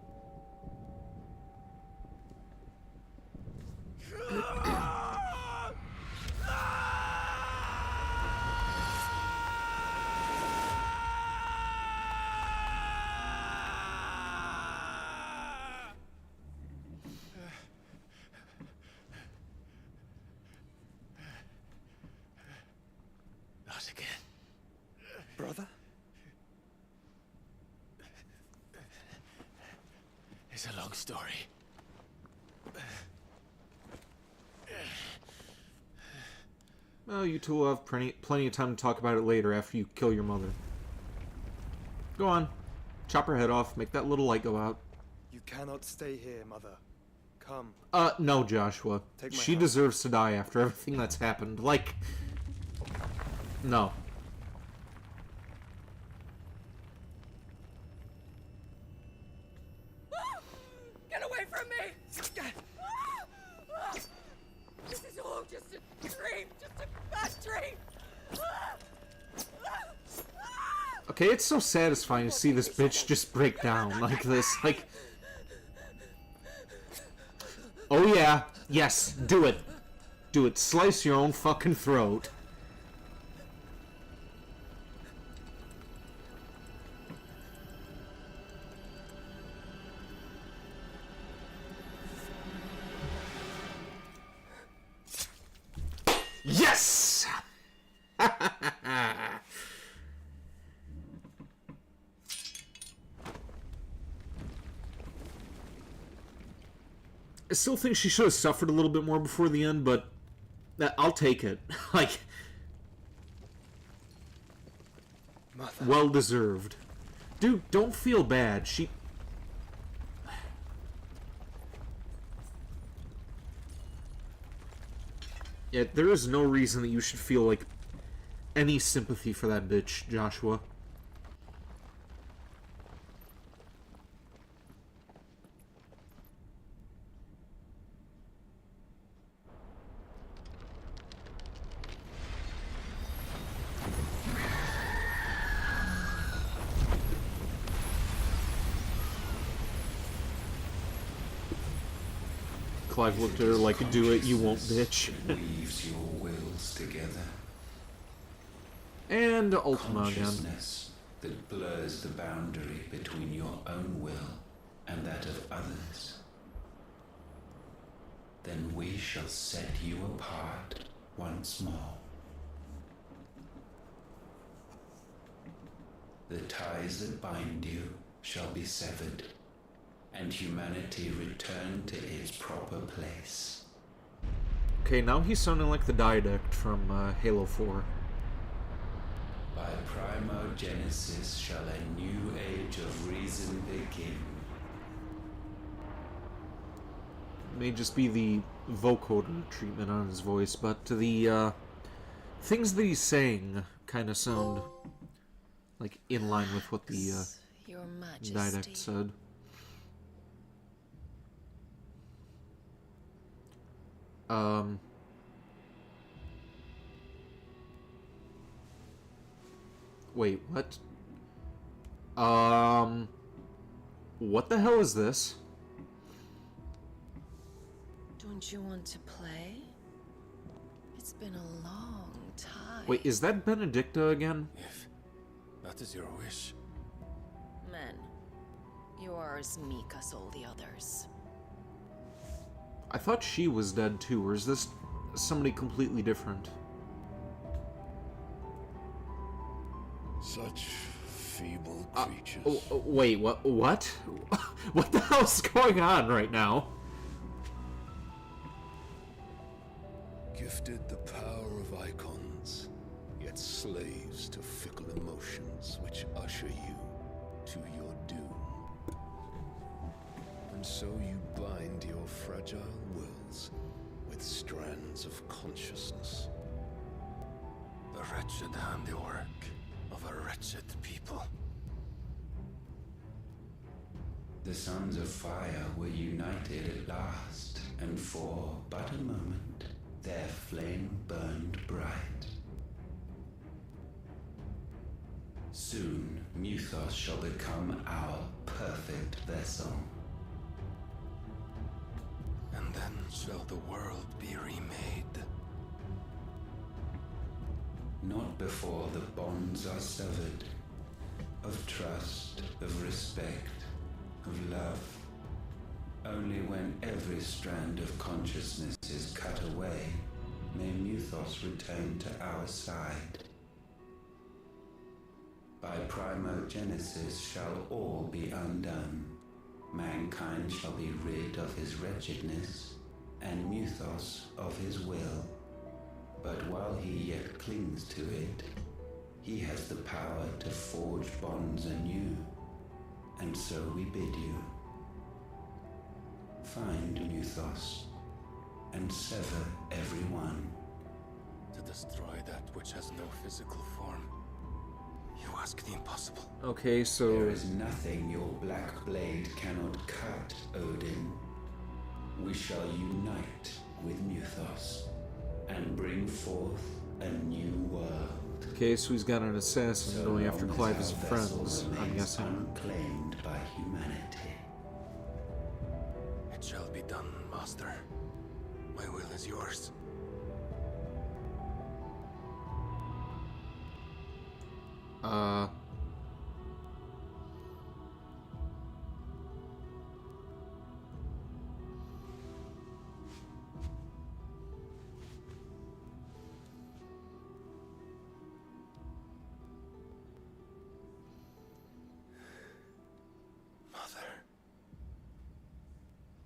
story. Well, you two will have plenty of time to talk about it later after you kill your mother. Go on. Chop her head off. Make that little light go out. You cannot stay here, Mother. Come. No, Joshua. Take my She hand. deserves to die after everything that's happened. Like, no. Get away from me! This is all just a dream, just a bad dream. Okay, it's so satisfying to see this bitch just break down like this. Like, oh yeah, yes, do it. Do it. Slice your own fucking throat. Yes! I still think she should have suffered a little bit more before the end, but I'll take it. Like, Mother. well deserved. Dude, don't feel bad. She... Yeah, there is no reason that you should feel, like, any sympathy for that bitch, Joshua. Clive looked at her like, do it, you won't, bitch. Weaves your wills together. And Ultima again. Consciousness that blurs the boundary between your own will and that of others. Then we shall set you apart once more. The ties that bind you shall be severed, and humanity return to its proper place. Okay, now he's sounding like the Didact from Halo 4. By primogenesis shall a new age of reason begin. May just be the vocoder treatment on his voice, but the things that he's saying kind of sound like in line with what the Your Majesty. Didact said. Wait, what? What the hell is this? Don't you want to play? It's been a long time. Wait, is that Benedicta again? If that is your wish. Men, you are as meek as all the others. I thought she was dead too, or is this somebody completely different? Such feeble creatures. Wait, what? What? What the hell is going on right now? Gifted the power of icons, yet slaves to fickle emotions which usher you to your doom. And so you bind your fragile wills with strands of consciousness. The wretched handiwork of a wretched people. The sons of fire were united at last, and for but a moment their flame burned bright. Soon Muthos shall become our perfect vessel. And then shall the world be remade. Not before the bonds are severed, of trust, of respect, of love. Only when every strand of consciousness is cut away, may Muthos return to our side. By primogenesis shall all be undone, Mankind shall be rid of his wretchedness, and Mythos of his will. But while he yet clings to it, he has the power to forge bonds anew, and so we bid you. Find Mythos, and sever everyone. To destroy that which has no physical form. You ask the impossible. Okay, so... There is nothing your black blade cannot cut, Odin. We shall unite with Mythos, and bring forth a new world. Okay, so he's got an assassin So going after long as Clive's our friends, vessel I'm remains guessing. unclaimed by humanity. It shall be done, Master. My will is yours.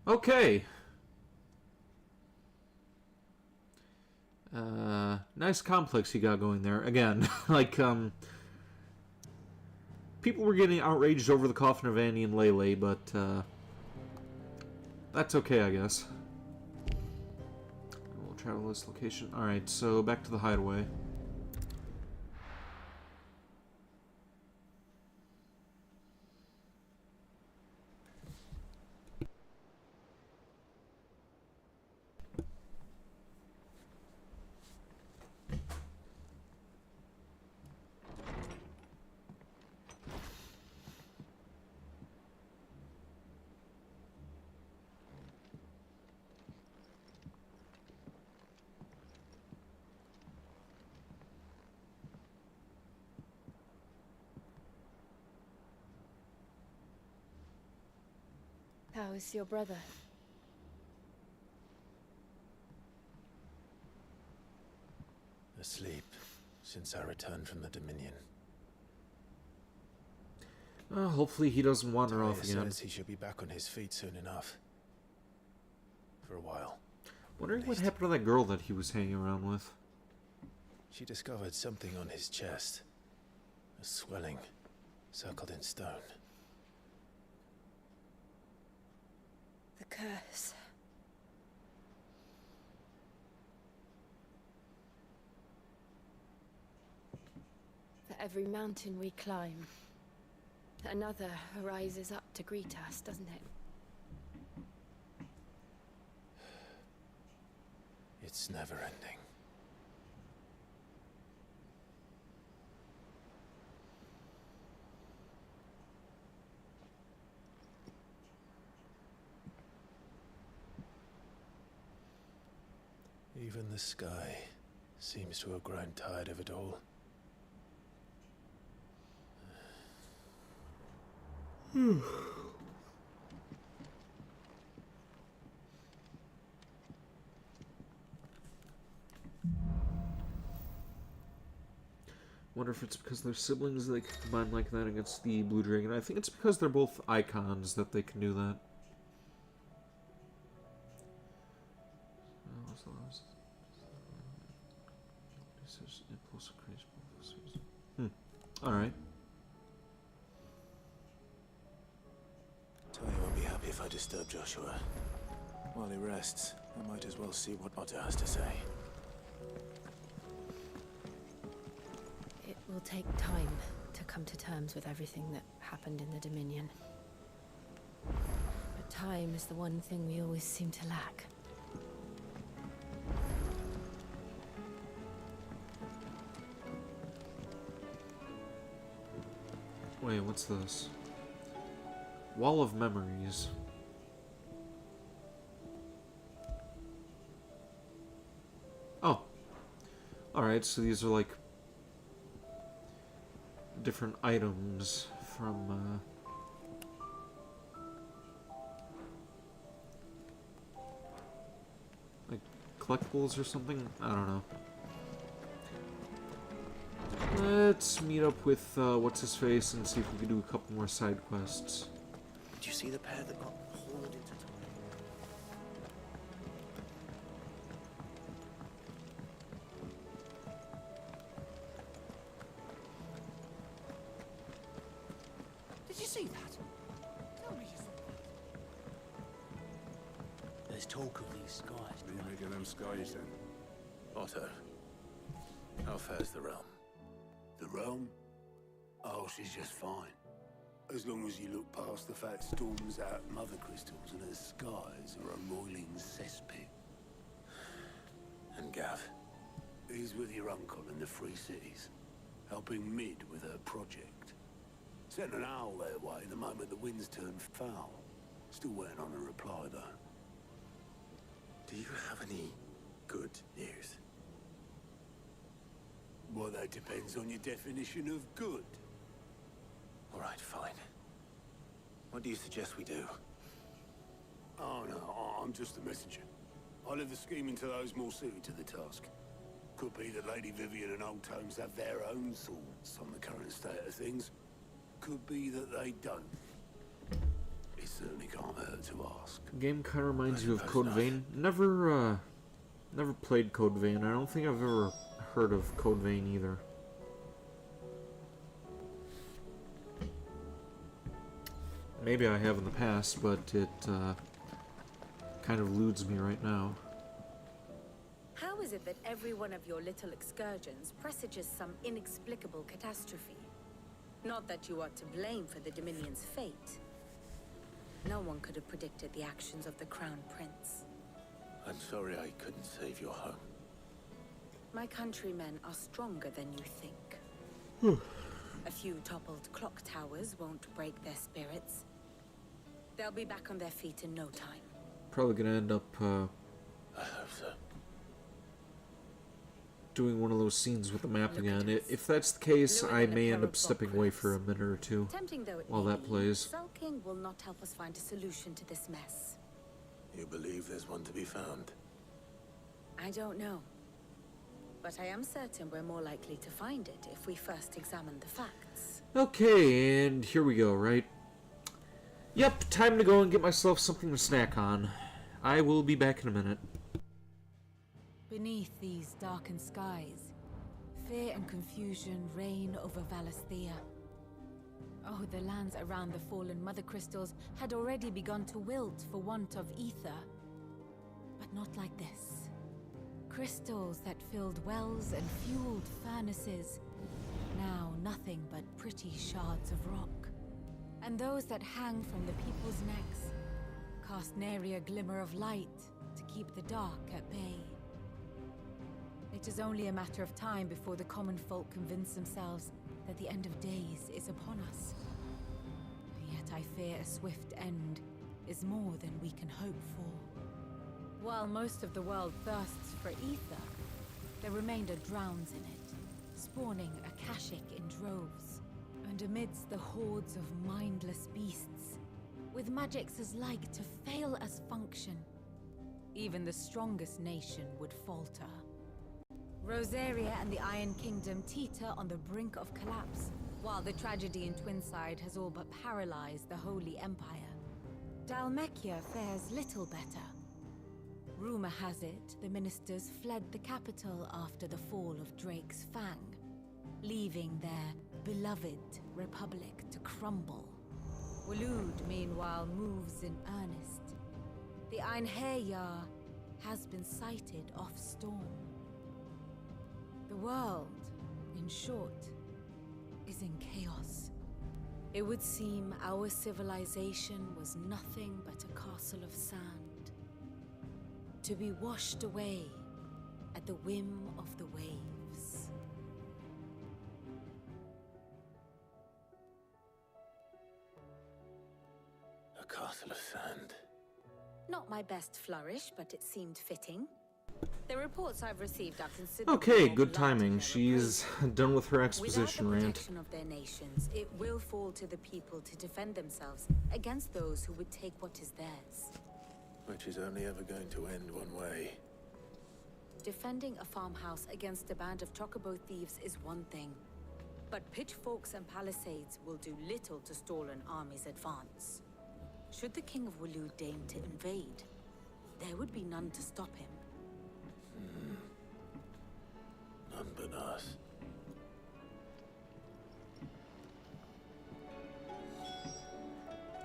Okay. Nice complex you got going there. Again, like, people were getting outraged over the coffin of Annie and Lele, but, that's okay, I guess. We'll travel this location. Alright, so back to the hideaway. How is your brother? Asleep since I returned from the Dominion. Hopefully he doesn't wander off again. Says he should be back on his feet soon enough. For a while. Wondering what happened to that girl that he was hanging around with. She discovered something on his chest. A swelling, circled in stone. The curse. For every mountain we climb, another arises up to greet us, doesn't it? It's never ending. Even the sky seems to have grown tired of it all. Wonder if it's because they're siblings they can combine like that against the Blue Dragon. I think it's because they're both icons that they can do that. Alright. Talia won't be happy if I disturb Joshua. While he rests, I might as well see what Otter has to say. It will take time to come to terms with everything that happened in the Dominion. But time is the one thing we always seem to lack. Wait, what's this? Wall of Memories. Oh. Alright, so these are like different items from like collectibles or something? I don't know. Let's meet up with what's his face and see if we can do a couple more side quests. Did you see the pair that got hauled into time? Did you see that? Tell me you saw that. There's talk of these skies. What do you make of them skies, then? Otto, how fares the realm? The realm? Oh, she's just fine. As long as you look past the fat storms out mother crystals and her skies are a roiling cesspit. And Gav? He's with your uncle in the Free Cities, helping Mid with her project. Sent an owl their way the moment the winds turned foul. Still waiting on a reply, though. Do you have any good news? Well, that depends on your definition of good. All right, fine. What do you suggest we do? Oh, no, I'm just a messenger. I leave the scheming to those more suited to the task. Could be that Lady Vivian and Old Tomes have their own thoughts on the current state of things. Could be that they don't. It certainly can't hurt to ask. Game kind of reminds you of Code Vein. Never played Code Vein. I don't think I've ever heard of Code Vein either. Maybe I have in the past, but it kind of eludes me right now. How is it that every one of your little excursions presages some inexplicable catastrophe? Not that you are to blame for the Dominion's fate. No one could have predicted the actions of the Crown Prince. I'm sorry I couldn't save your home. My countrymen are stronger than you think. A few toppled clock towers won't break their spirits. They'll be back on their feet in no time. Probably gonna end up I hope so. doing one of those scenes with the map again. If that's the case, I may end up stepping away for a minute or two Tempting though it while may that be, plays. sulking will not help us find a solution to this mess. You believe there's one to be found? I don't know. But I am certain we're more likely to find it if we first examine the facts. Okay, and here we go, right? Yep, time to go and get myself something to snack on. I will be back in a minute. Beneath these darkened skies, fear and confusion reign over Valisthea. Oh, the lands around the fallen mother crystals had already begun to wilt for want of ether. But not like this. Crystals that filled wells and fueled furnaces. Now nothing but pretty shards of rock. And those that hang from the people's necks cast nary a glimmer of light to keep the dark at bay. It is only a matter of time before the common folk convince themselves that the end of days is upon us. Yet I fear a swift end is more than we can hope for. While most of the world thirsts for ether, the remainder drowns in it, spawning Akashic in droves. And amidst the hordes of mindless beasts, with magics as like to fail as function, even the strongest nation would falter. Rosaria and the Iron Kingdom teeter on the brink of collapse, while the tragedy in Twinside has all but paralyzed the Holy Empire. Dalmekia fares little better. Rumor has it the ministers fled the capital after the fall of Drake's Fang, leaving their beloved republic to crumble. Waloed, meanwhile, moves in earnest. The Einherjar has been sighted off storm. The world, in short, is in chaos. It would seem our civilization was nothing but a castle of sand, to be washed away at the whim of the waves. A castle of sand. Not my best flourish, but it seemed fitting. The reports I've received are considerably Okay, more good blunt in timing. their She's done with her exposition Without the rant. protection of their nations, it will fall to the people to defend themselves against those who would take what is theirs. Which is only ever going to end one way. Defending a farmhouse against a band of chocobo thieves is one thing, but pitchforks and palisades will do little to stall an army's advance. Should the King of Wulu deign to invade, there would be none to stop him. None but us.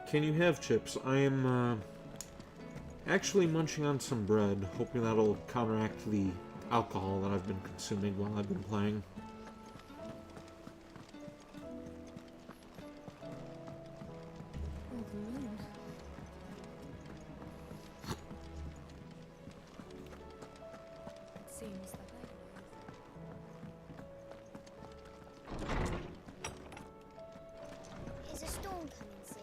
Can you have chips? I am actually munching on some bread, hoping that'll counteract the alcohol that I've been consuming while I've been playing. Seems that Is a storm coming soon?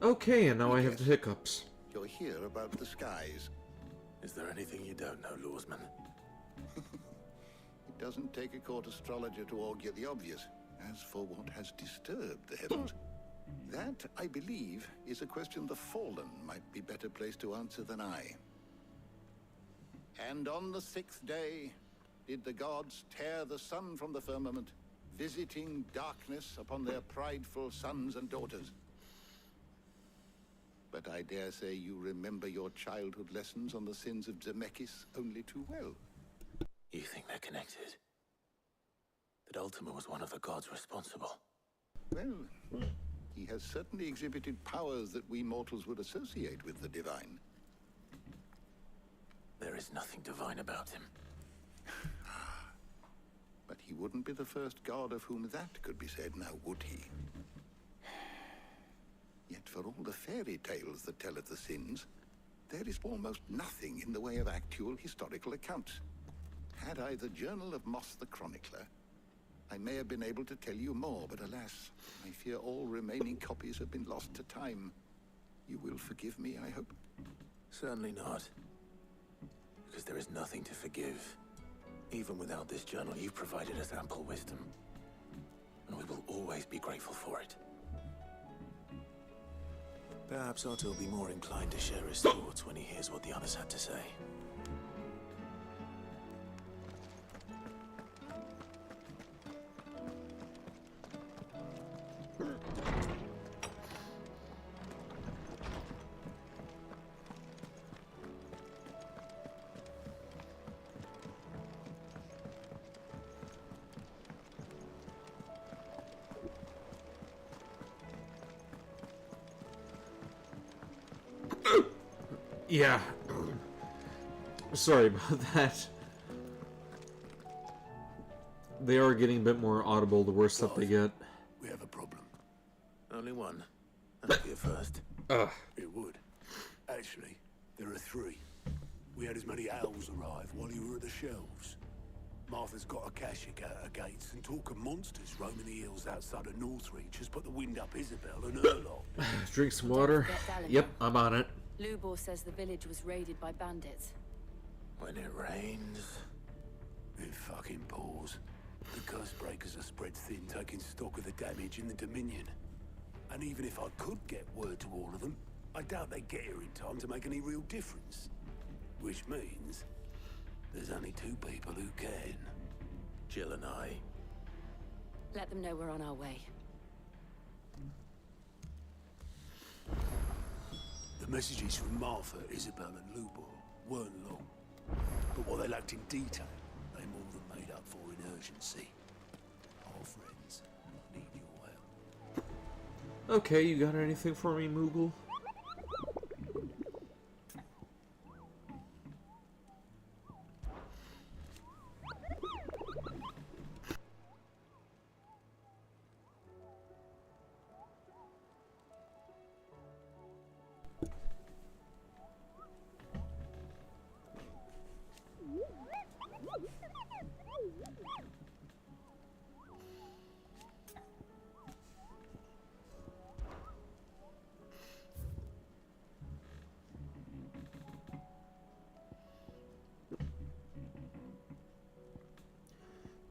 Okay, and now I have the hiccups. You're here about the skies. Is there anything you don't know, Lawsman? It doesn't take a court astrologer to augur the obvious. As for what has disturbed the heavens, that, I believe, is a question the Fallen might be better placed to answer than I. And on the 6th day did the gods tear the sun from the firmament, visiting darkness upon their prideful sons and daughters. But I dare say you remember your childhood lessons on the sins of Zemeckis only too well. You think they're connected? That Ultima was one of the gods responsible? Well, he has certainly exhibited powers that we mortals would associate with the divine. There is nothing divine about him. But he wouldn't be the first god of whom that could be said, now would he? Yet for all the fairy tales that tell of the sins, there is almost nothing in the way of actual historical accounts. Had I the Journal of Moss the Chronicler, I may have been able to tell you more, but alas, I fear all remaining copies have been lost to time. You will forgive me, I hope? Certainly not. Because there is nothing to forgive. Even without this journal, you've provided us ample wisdom. And we will always be grateful for it. Perhaps Otto will be more inclined to share his thoughts when he hears what the others had to say. Yeah. Sorry about that. They are getting a bit more audible the worse that they get. We have a problem. Only one. That'll be a first. It would. Actually, there are 3. We had as many owls arrive while you were at the shelves. Martha's got a Kashik at her gates, and talk of monsters roaming the hills outside of Northreach has put the wind up Isabel and her lot. Drink some water. Yep, I'm on it. Lubor says the village was raided by bandits. When it rains, it fucking pours. The curse breakers are spread thin, taking stock of the damage in the Dominion. And even if I could get word to all of them, I doubt they'd get here in time to make any real difference. Which means there's only 2 people who can. Jill and I. Let them know we're on our way. The messages from Martha, Isabel and Lubor weren't long. But what they lacked in detail, they more than made up for in urgency. Our friends need your help. Okay, you got anything for me, Moogle?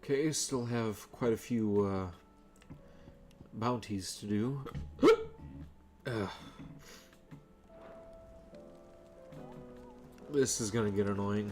Okay, still have quite a few bounties to do. This is gonna get annoying.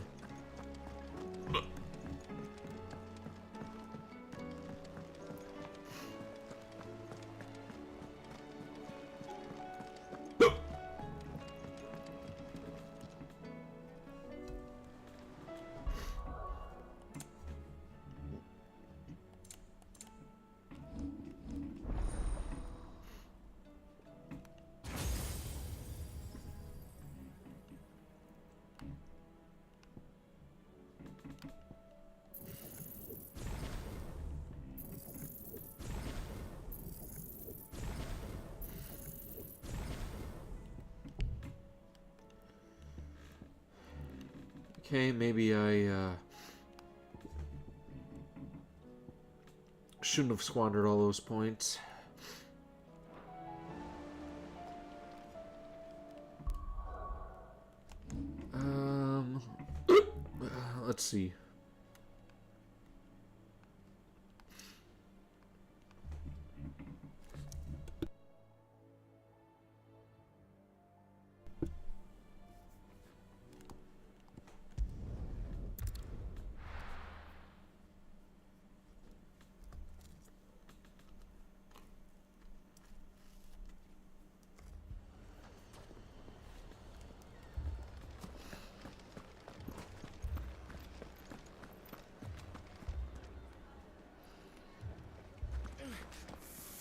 Okay, maybe I shouldn't have squandered all those points. Let's see.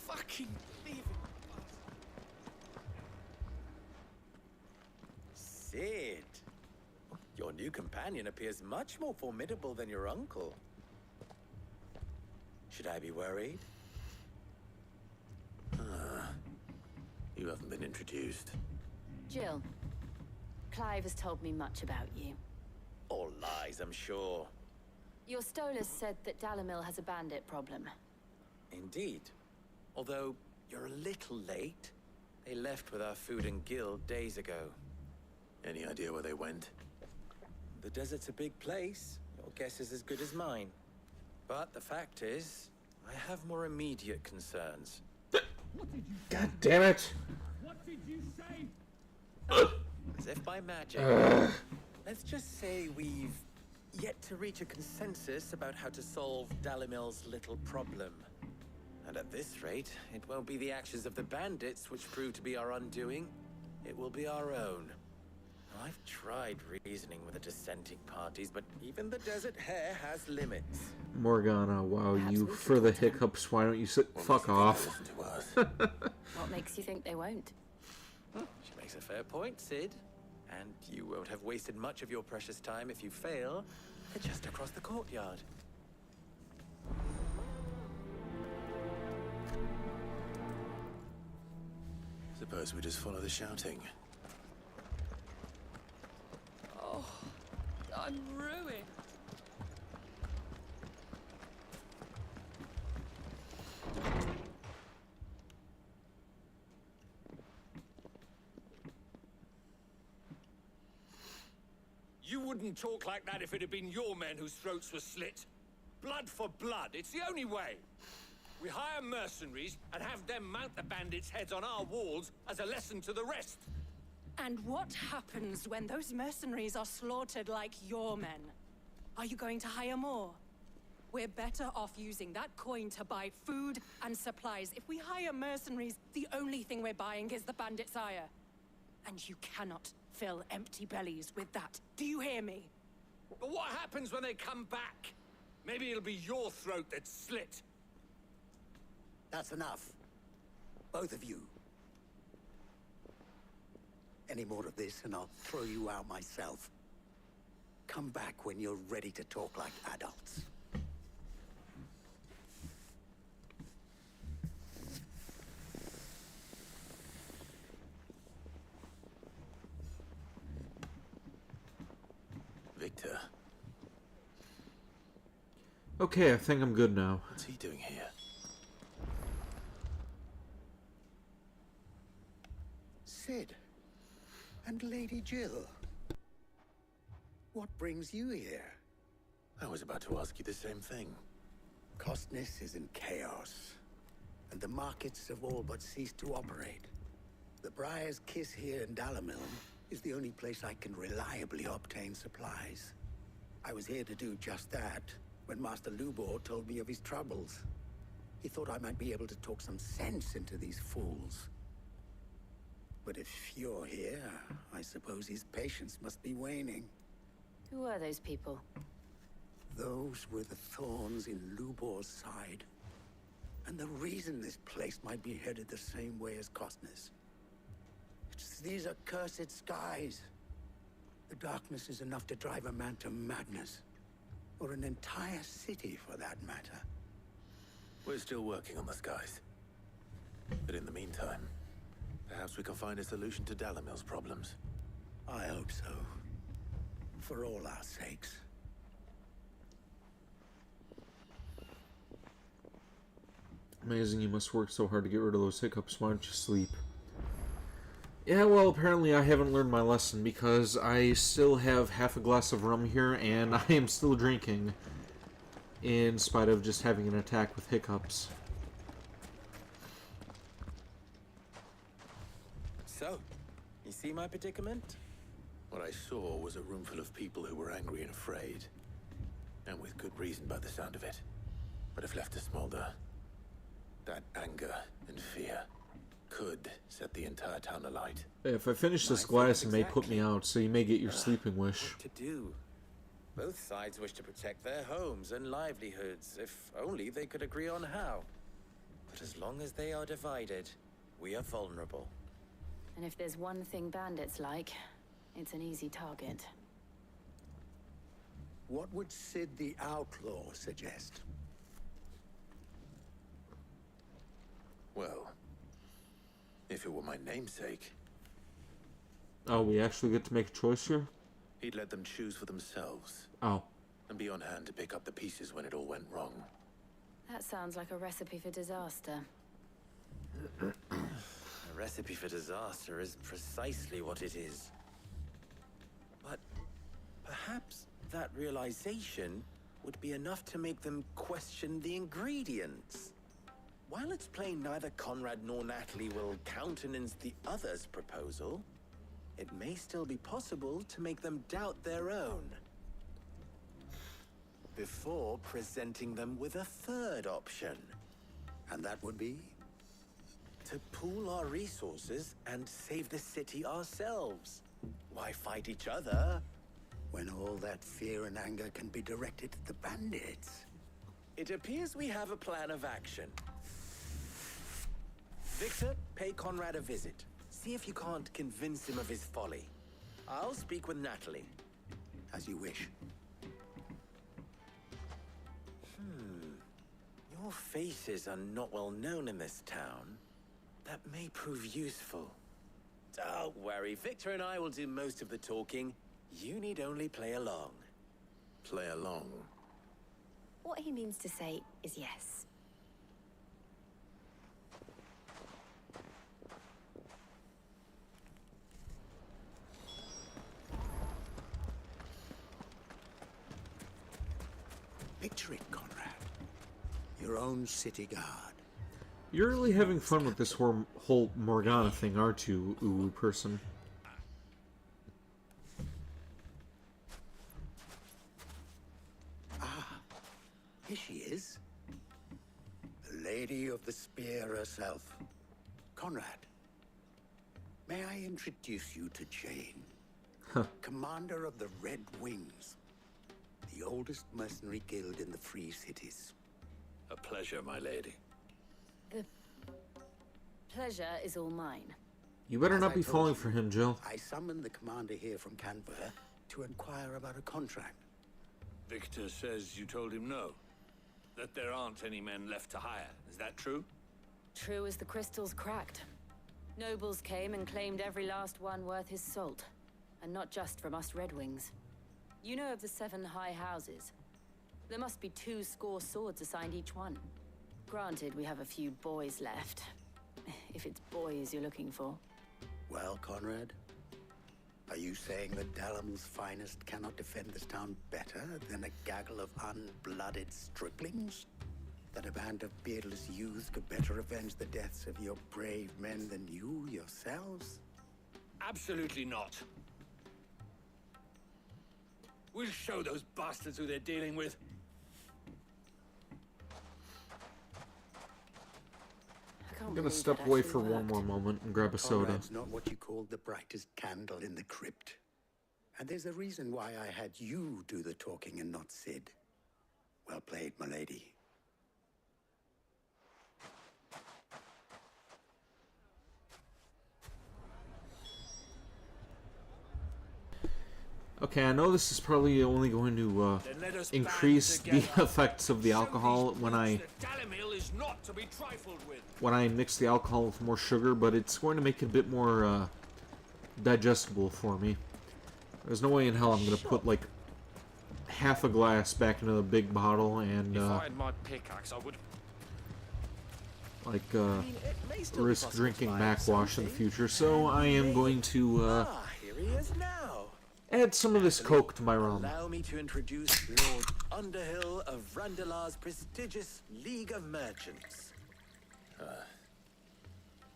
Fucking thieving Sid, your new companion appears much more formidable than your uncle. Should I be worried? You haven't been introduced. Jill, Clive has told me much about you. All lies, I'm sure. Your Stolas said that Dalamil has a bandit problem. Indeed. Although, you're a little late. They left with our food and guild days ago. Any idea where they went? The desert's a big place. Your guess is as good as mine. But the fact is, I have more immediate concerns. God damn it! What did you say? As if by magic. Let's just say we've yet to reach a consensus about how to solve Dalamil's little problem. And at this rate, it won't be the actions of the bandits which prove to be our undoing. It will be our own. I've tried reasoning with the dissenting parties, but even the Desert Hare has limits. Morgana, wow, you for the hiccups, why don't you sit fuck off? What makes you think they won't? She makes a fair point, Sid. And you won't have wasted much of your precious time if you fail. They're just across the courtyard. Suppose we just follow the shouting. Oh, I'm ruined. You wouldn't talk like that if it had been your men whose throats were slit. Blood for blood, it's the only way. We hire mercenaries and have them mount the bandits' heads on our walls as a lesson to the rest. And what happens when those mercenaries are slaughtered like your men? Are you going to hire more? We're better off using that coin to buy food and supplies. If we hire mercenaries, the only thing we're buying is the bandit's ire. And you cannot fill empty bellies with that. Do you hear me? But what happens when they come back? Maybe it'll be your throat that's slit. That's enough. Both of you. Any more of this and I'll throw you out myself. Come back when you're ready to talk like adults. Victor. Okay, I think I'm good now. What's he doing here? Sid. And Lady Jill. What brings you here? I was about to ask you the same thing. Costness is in chaos, and the markets have all but ceased to operate. The Briar's Kiss here in Dalamil is the only place I can reliably obtain supplies. I was here to do just that when Master Lubor told me of his troubles. He thought I might be able to talk some sense into these fools. But if you're here, I suppose his patience must be waning. Who are those people? Those were the thorns in Lubor's side. And the reason this place might be headed the same way as Costness. It's these accursed skies. The darkness is enough to drive a man to madness. Or an entire city, for that matter. We're still working on the skies. But in the meantime, perhaps we can find a solution to Dalamil's problems. I hope so. for all our sakes. Amazing, you must work so hard to get rid of those hiccups. Why don't you sleep? Yeah, well, apparently I haven't learned my lesson because I still have half a glass of rum here and I am still drinking in spite of just having an attack with hiccups. So, you see my predicament? What I saw was a room full of people who were angry and afraid. And with good reason by the sound of it. But if left to smolder, that anger and fear could set the entire town alight. If I finish this glass, it may put me out, so you may get your sleeping wish. What to do? Both sides wish to protect their homes and livelihoods, if only they could agree on how. But as long as they are divided, we are vulnerable. And if there's one thing bandits like, it's an easy target. What would Sid the Outlaw suggest? Well, if it were my namesake, Oh, we actually get to make a choice here? he'd let them choose for themselves. Oh. And be on hand to pick up the pieces when it all went wrong. That sounds like a recipe for disaster. A recipe for disaster is precisely what it is. But perhaps that realization would be enough to make them question the ingredients. While it's plain neither Comrade nor Natalie will countenance the other's proposal, it may still be possible to make them doubt their own. Before presenting them with a third option. And that would be? To pool our resources and save the city ourselves. Why fight each other? When all that fear and anger can be directed at the bandits. It appears we have a plan of action. Victor, pay Comrade a visit. See if you can't convince him of his folly. I'll speak with Natalie. As you wish. Your faces are not well known in this town. That may prove useful. Don't worry, Victor and I will do most of the talking. You need only play along. Play along? What he means to say is yes. Picture it, Conrad. Your own city guard. You're really having fun with this whole Morgana thing, aren't you, Uwu person? Ah, here she is. The Lady of the Spear herself. Conrad, may I introduce you to Jane? Commander of the Red Wings. The oldest mercenary guild in the Free Cities. A pleasure, my lady. The pleasure is all mine. You better not be falling for him, Jill. I summoned the commander here from Canberra to inquire about a contract. Victor says you told him no. That there aren't any men left to hire. Is that true? True as the crystals cracked. Nobles came and claimed every last one worth his salt. And not just from us Red Wings. You know of the 7 high houses. There must be 2 swords assigned each one. Granted, we have a few boys left. If it's boys you're looking for. Well, Conrad, are you saying that Dalamel's finest cannot defend this town better than a gaggle of unblooded striplings? That a band of beardless youths could better avenge the deaths of your brave men than you yourselves? Absolutely not. We'll show those bastards who they're dealing with. I'm gonna step away for one more moment and grab a soda. Conrad's not what you called the brightest candle in the crypt. And there's a reason why I had you do the talking and not Sid. Well played, my lady. Okay, I know this is probably only going to increase the effects of the alcohol when I mix the alcohol with more sugar, but it's going to make it a bit more digestible for me. There's no way in hell I'm gonna put like half a glass back into the big bottle and If I had my pickaxe, I would. Like it may still be risk possible drinking to buy backwash in the something. future. So I am going to Here he is now. add some of this Coke to my rum. Allow me to introduce Lord Underhill of Randalar's prestigious League of Merchants.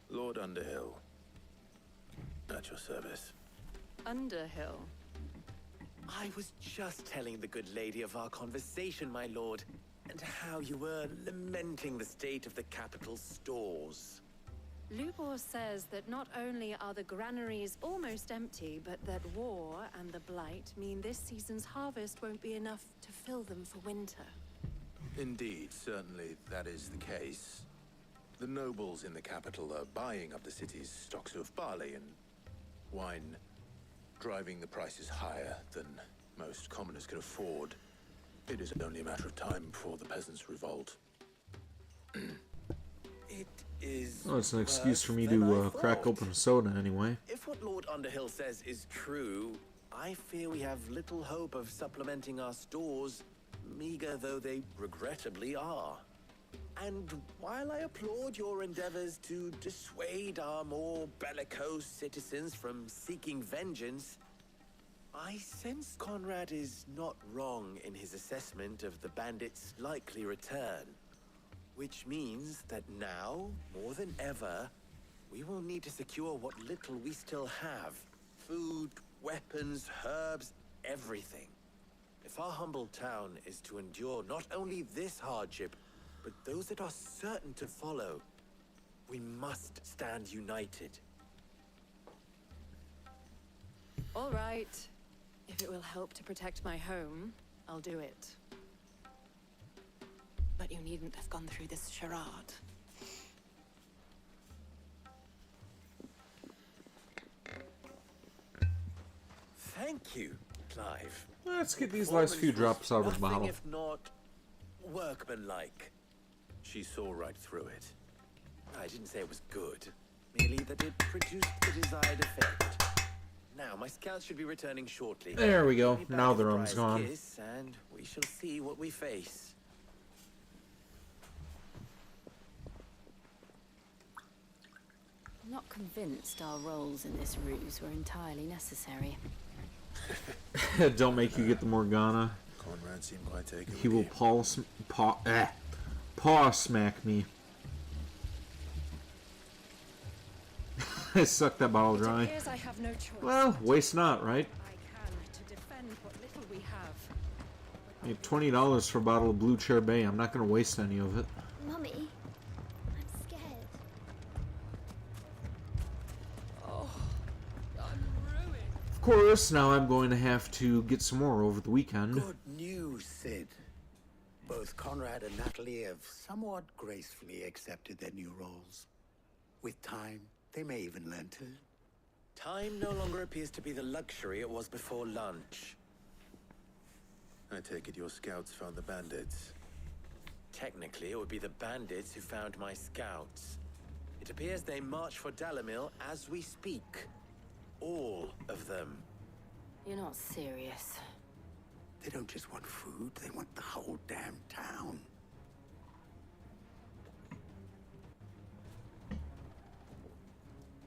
Lord Underhill. At your service. Underhill. I was just telling the good lady of our conversation, my lord, and how you were lamenting the state of the capital's stores. Lubor says that not only are the granaries almost empty, but that war and the blight mean this season's harvest won't be enough to fill them for winter. Indeed, certainly that is the case. The nobles in the capital are buying up the city's stocks of barley and wine, driving the prices higher than most commoners can afford. It is only a matter of time before the peasants revolt. It is. Oh, it's an excuse for me worse than to I crack thought. open a soda anyway. If what Lord Underhill says is true, I fear we have little hope of supplementing our stores, meager though they regrettably are. And while I applaud your endeavors to dissuade our more bellicose citizens from seeking vengeance, I sense Comrade is not wrong in his assessment of the bandits' likely return. Which means that now, more than ever, we will need to secure what little we still have. Food, weapons, herbs, everything. If our humble town is to endure not only this hardship, but those that are certain to follow, we must stand united. All right. If it will help to protect my home, I'll do it. But you needn't have gone through this charade. Thank you, Clive. Let's get these last few drops out of the Nothing bottle. if not workmanlike. She saw right through it. I didn't say it was good, merely that it produced the desired effect. Now, my scouts should be returning shortly. There we go. We'll be back Now at the rum's Briar's gone. Kiss, and we shall see what we face. I'm not convinced our roles in this ruse were entirely necessary. Don't make you get the Morgana. Comrade seemed quite taken. He will paw smack me. I sucked that bottle dry. It appears I have no choice. Well, waste not, right? I can to defend what little we have. I need $20 for a bottle of Blue Chair Bay. I'm not going to waste any of it. Mummy, I'm scared. Oh, I'm ruined. Of course, now I'm going to have to get some more over the weekend. Good news, Sid. Both Conrad and Natalie have somewhat gracefully accepted their new roles. With time, they may even learn to. Time no longer appears to be the luxury it was before lunch. I take it your scouts found the bandits. Technically, it would be the bandits who found my scouts. It appears they march for Dalamil as we speak. All of them. You're not serious. They don't just want food, they want the whole damn town.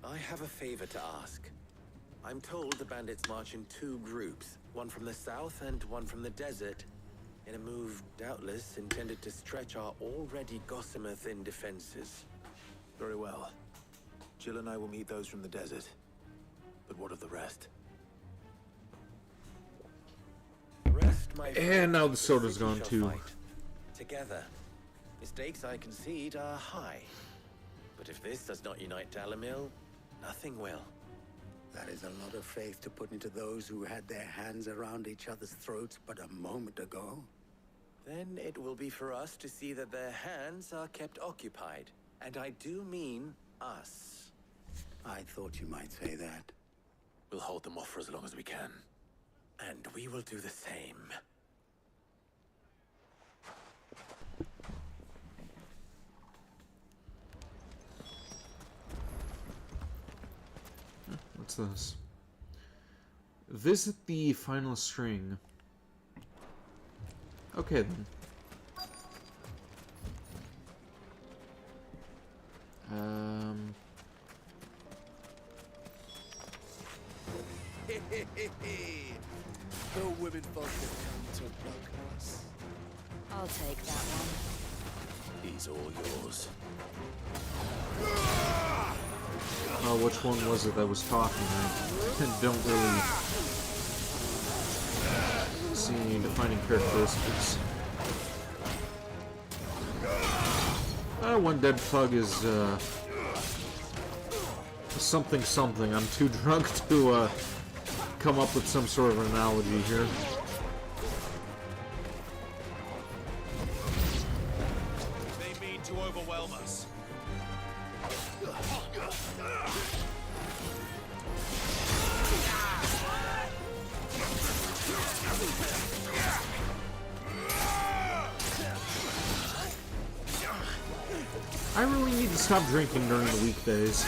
I have a favor to ask. I'm told the bandits march in two groups, one from the south and one from the desert, in a move doubtless intended to stretch our already gossamer-thin defenses. Very well. Jill and I will meet those from the desert. But what of the rest? The rest, my friend, And now the soda's city gone shall too. fight. Together. Mistakes, I concede, are high. But if this does not unite Dalamil, nothing will. That is a lot of faith to put into those who had their hands around each other's throats but a moment ago. Then it will be for us to see that their hands are kept occupied. And I do mean us. I thought you might say that. We'll hold them off for as long as we can. And we will do the same. What's this? Visit the final string. Okay, then. The women folk have come to welcome us. I'll take that one. He's all yours. Which one was it that was talking? I don't really see any defining characteristics. One dead pug is something something. I'm too drunk to come up with some sort of analogy here. They mean to overwhelm us. I really need to stop drinking during the weekdays.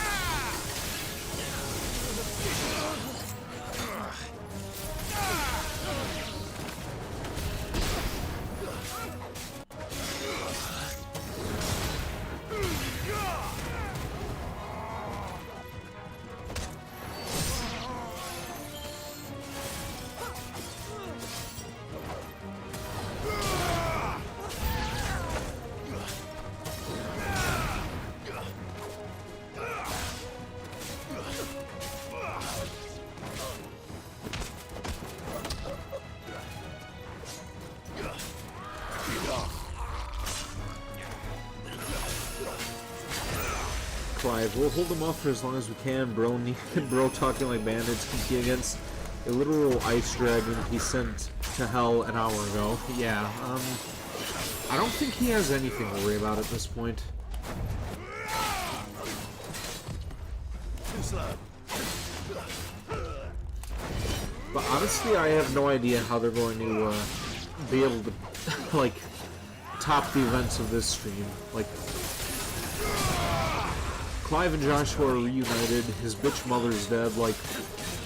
Clive, we'll hold them off for as long as we can, bro. Bro talking like bandits competing against a literal ice dragon he sent to hell an hour ago. Yeah, I don't think he has anything to worry about at this point. But honestly, I have no idea how they're going to be able to, like, top the events of this stream. Like, Clive and Joshua are reunited, his bitch mother's dead, like,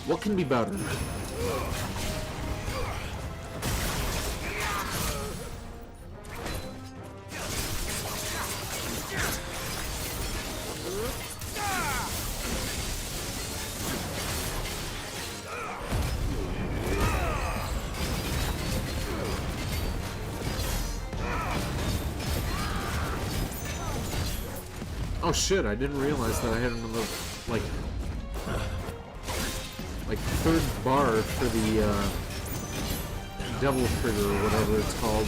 what can be better? Oh shit, I didn't realize that I had him in the, like third bar for the, devil trigger or whatever it's called.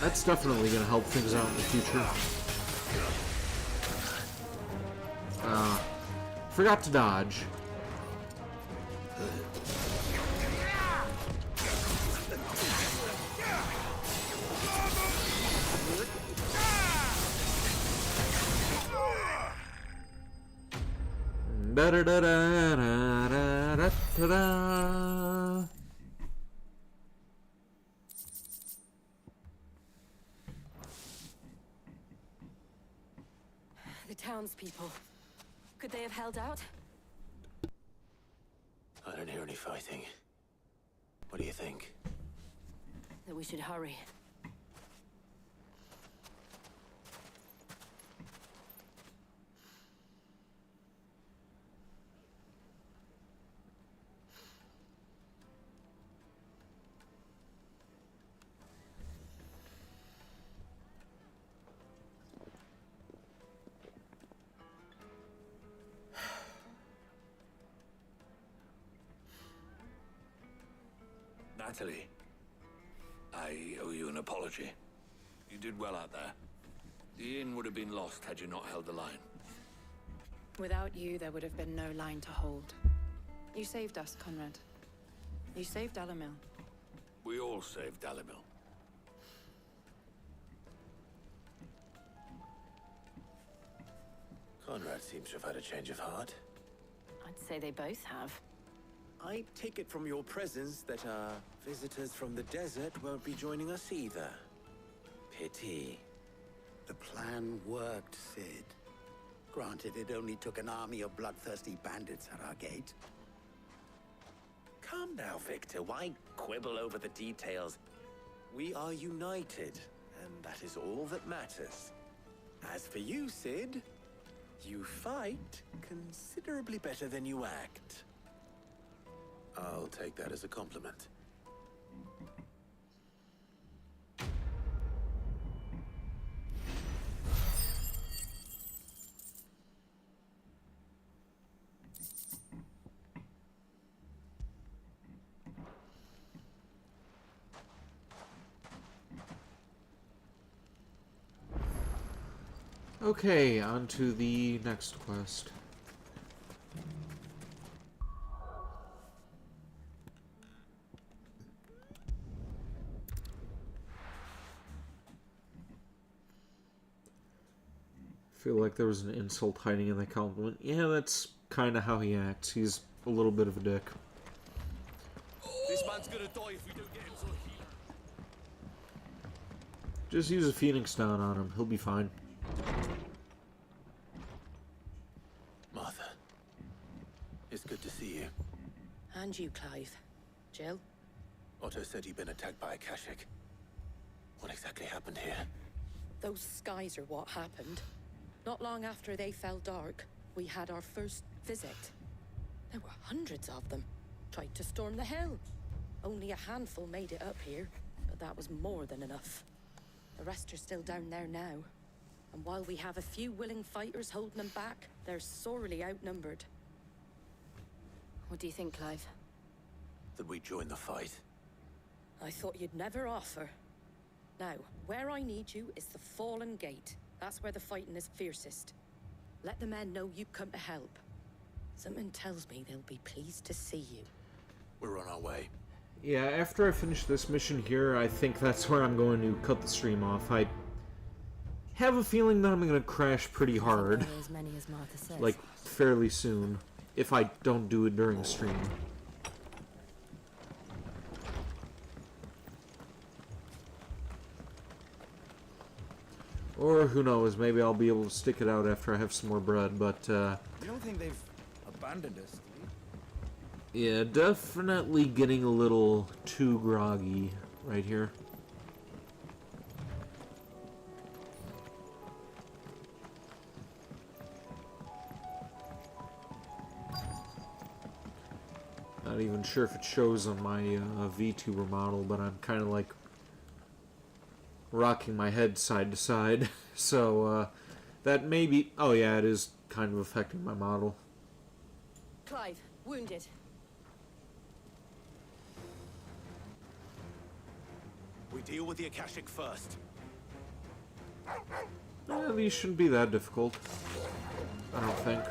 That's definitely gonna help things out in the future. Forgot to dodge. Da-da-da-da-da-da-da-da. The townspeople. Could they have held out? I don't hear any fighting. What do you think? That we should hurry. Natalie, I owe you an apology. You did well out there. The inn would have been lost had you not held the line. Without you, there would have been no line to hold. You saved us, Comrade. You saved Dalimil. We all saved Dalimil. Conrad seems to have had a change of heart. I'd say they both have. I take it from your presence that our visitors from the desert won't be joining us either. Pity. The plan worked, Sid. Granted, it only took an army of bloodthirsty bandits at our gate. Calm now, Victor. Why quibble over the details? We are united, and that is all that matters. As for you, Sid, you fight considerably better than you act. I'll take that as a compliment. Okay, on to the next quest. Feel like there was an insult hiding in the compliment. Yeah, that's kind of how he acts. He's a little bit of a dick. This man's gonna die if we don't get him to a healer. Just use a Phoenix down on him. He'll be fine. Martha, it's good to see you. And you, Clive. Jill? Otto said you'd been attacked by a Kashik. What exactly happened here? Those skies are what happened. Not long after they fell dark, we had our first visit. There were hundreds of them. Tried to storm the hill. Only a handful made it up here, but that was more than enough. The rest are still down there now. And while we have a few willing fighters holding them back, they're sorely outnumbered. What do you think, Clive? That we join the fight. I thought you'd never offer. Now, where I need you is the Fallen Gate. That's where the fighting is fiercest. Let the men know you come to help. Something tells me they'll be pleased to see you. We're on our way. Yeah, after I finish this mission here, I think that's where I'm going to cut the stream off. I have a feeling that I'm going to crash pretty hard. As many as Martha says. Like, fairly soon. If I don't do it during stream. Or, who knows, maybe I'll be able to stick it out after I have some more bread, but, You don't think they've abandoned us, do you? yeah, definitely getting a little too groggy right here. Not even sure if it shows on my vtuber model, but I'm kind of like rocking my head side to side, so that may be... Oh yeah, it is kind of affecting my model. Clive, wounded. We deal with the Akashic first. These shouldn't be that difficult, I don't think.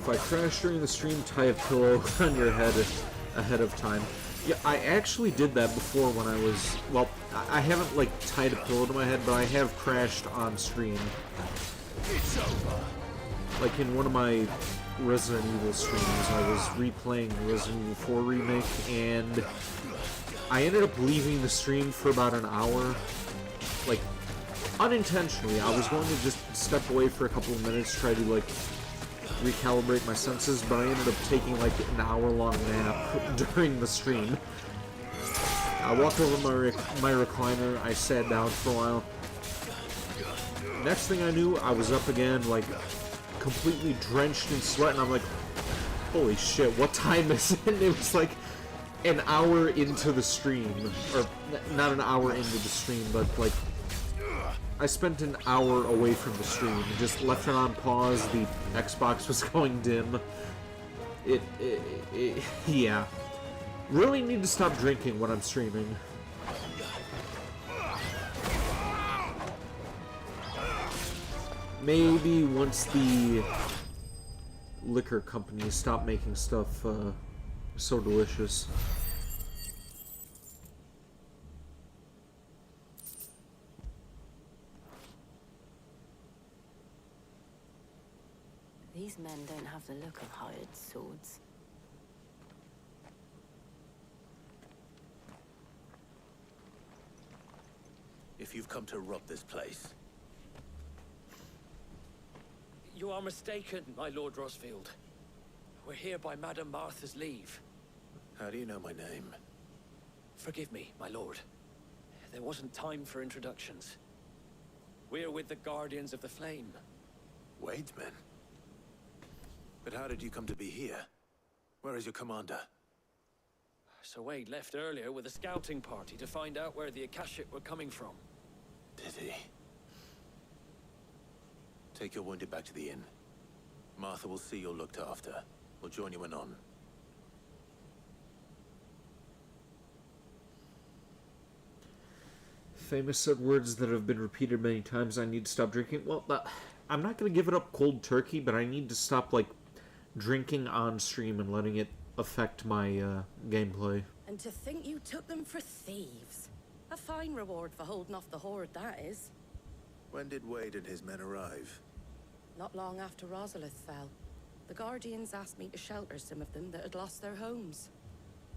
If I crash during the stream, tie a pillow on your head ahead of time. Yeah, I actually did that before when I was... Well, I haven't, like, tied a pillow to my head, but I have crashed on stream. It's over. Like, in one of my Resident Evil streams, I was replaying Resident Evil 4 Remake, and I ended up leaving the stream for about an hour. Like, unintentionally. I was going to just step away for a couple of minutes, try to, like, recalibrate my senses, but I ended up taking like an hour-long nap during the stream. I walked over my recliner, I sat down for a while. Next thing I knew, I was up again, like, completely drenched in sweat, and I'm like, holy shit, what time is it? And it was like an hour into the stream, or not an hour into the stream, but like, I spent an hour away from the stream, just left it on pause, the Xbox was going dim. Yeah. Really need to stop drinking when I'm streaming. Maybe once the liquor companies stop making stuff so delicious. have the look of hired swords. If you've come to rob this place... You are mistaken, my Lord Rosfield. We're here by Madame Martha's leave. How do you know my name? Forgive me, my lord. There wasn't time for introductions. We're with the Guardians of the Flame. Wade's men? But how did you come to be here? Where is your commander? Sir Wade left earlier with a scouting party to find out where the Akashic were coming from. Did he? Take your wounded back to the inn. Martha will see you're looked after. We'll join you anon. Famous said words that have been repeated many times. I need to stop drinking. Well, I'm not going to give it up cold turkey, but I need to stop, like, drinking on stream and letting it affect my gameplay. And to think you took them for thieves. A fine reward for holding off the horde, that is. When did Wade and his men arrive? Not long after Rosalith fell. The Guardians asked me to shelter some of them that had lost their homes.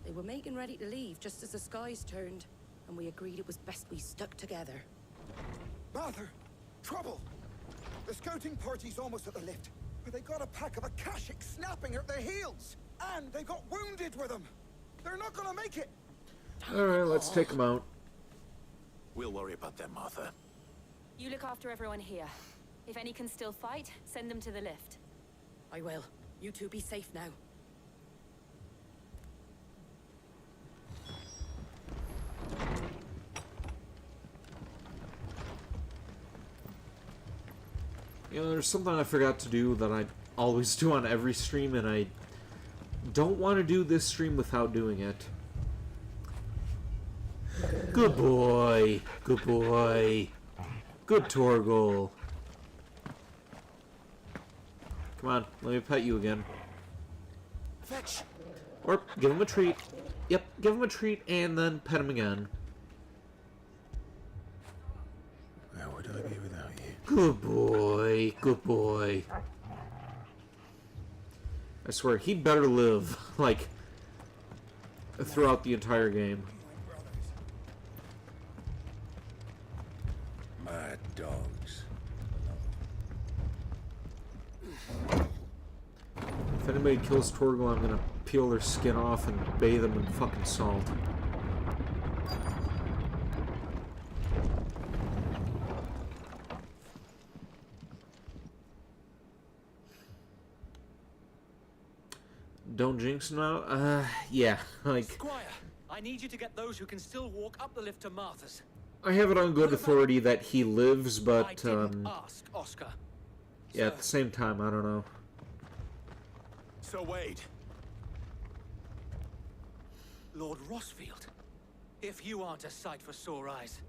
They were making ready to leave just as the skies turned, and we agreed it was best we stuck together. Martha! Trouble! The scouting party's almost at the lift, but they got a pack of Akashic snapping at their heels! And they got wounded with them! They're not gonna make it! Alright, let's take them out. We'll worry about them, Martha. You look after everyone here. If any can still fight, send them to the lift. I will. You two be safe now. You know, there's something I forgot to do that I always do on every stream, and I don't want to do this stream without doing it. Good boy. Good boy. Good Torgal. Come on, let me pet you again. Fetch. Or give him a treat. Yep, give him a treat and then pet him again. Where would I be without you? Good boy. Good boy. I swear, he better live, like, throughout the entire game. Mad dogs. If anybody kills Torgal, I'm gonna peel their skin off and bathe them in fucking salt. Don't jinx him now? Yeah, like... Squire, I need you to get those who can still walk up the lift to Martha's. I have it on good authority that he lives, but, I didn't ask, Oscar. yeah, at the same time, I don't know. Sir Wade. Lord Rosfield, if you aren't a sight for sore eyes.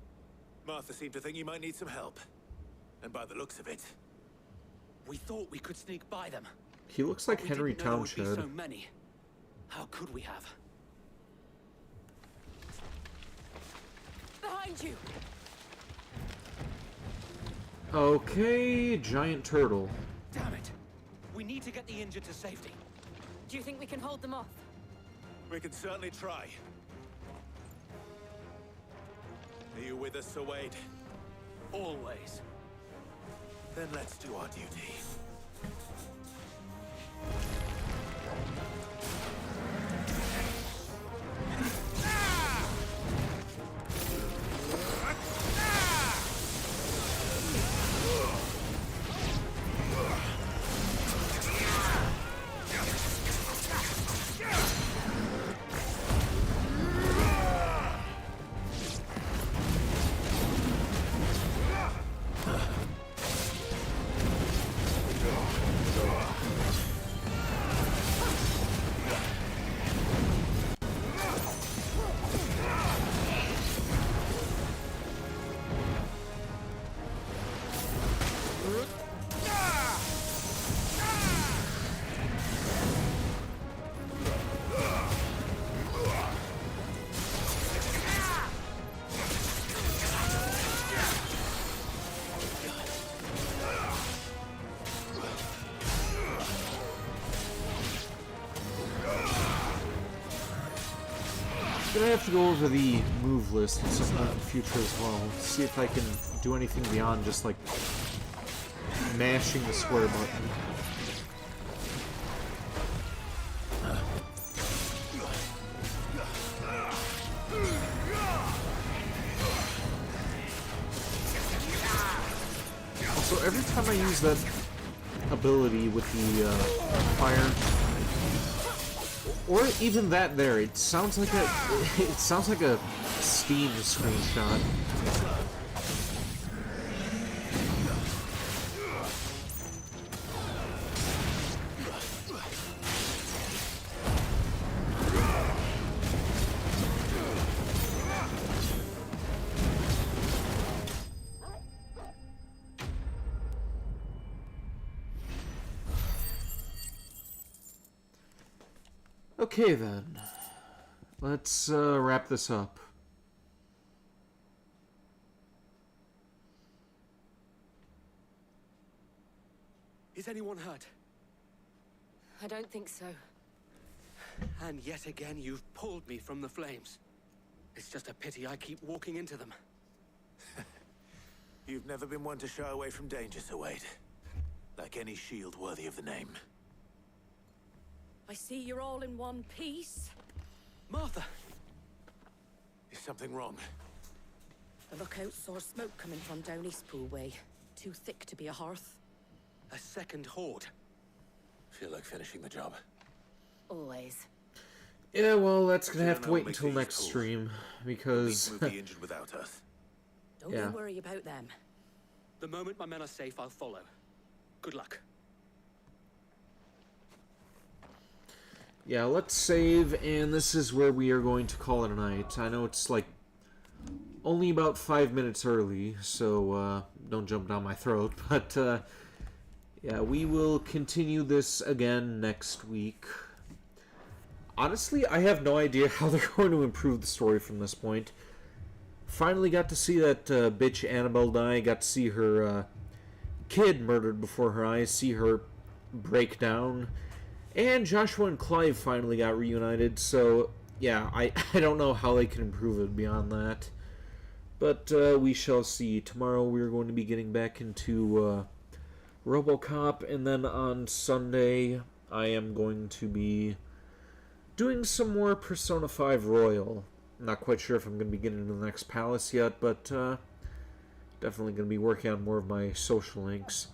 Martha seemed to think you might need some help. And by the looks of it... We thought we could sneak by them. He looks like We Henry didn't know there would be Townshend. so many. How could we have? Behind you! Okay, giant turtle. Damn it. We need to get the injured to safety. Do you think we can hold them off? We can certainly try. Are you with us, Sir Wade? Always. Then let's do our duty. gonna have to go over the move list at some point in the future as well. See if I can do anything beyond just like mashing the square button. Also, every time I use that ability with the fire, or even that there, it sounds like a Steam screenshot. Okay then, let's wrap this up. Is anyone hurt? I don't think so. And yet again, you've pulled me from the flames. It's just a pity I keep walking into them. You've never been one to shy away from danger, Sir Wade. Like any shield worthy of the name. I see you're all in one piece. Martha! Is something wrong? The lookout saw smoke coming from down Eastpool way. Too thick to be a hearth. A second horde. Feel like finishing the job. Always. Yeah, well, that's gonna have to wait until next stream, because... Move the injured without us. Don't you worry about them. The moment my men are safe, I'll follow. Good luck. Yeah, let's save, and this is where we are going to call it a night. I know it's like only about 5 minutes early, so don't jump down my throat, but yeah, we will continue this again next week. Honestly, I have no idea how they're going to improve the story from this point. Finally got to see that bitch Annabelle die, got to see her kid murdered before her eyes, see her break down. And Joshua and Clive finally got reunited, so yeah, I don't know how they can improve it beyond that. But we shall see. Tomorrow we're going to be getting back into RoboCop, and then on Sunday I am going to be doing some more Persona 5 Royal. I'm not quite sure if I'm going to be getting into the next palace yet, but definitely going to be working on more of my social links.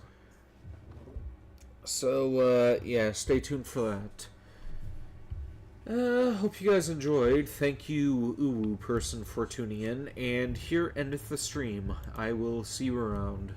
So, yeah, stay tuned for that. Hope you guys enjoyed. Thank you, Uwu person, for tuning in. And here endeth the stream. I will see you around.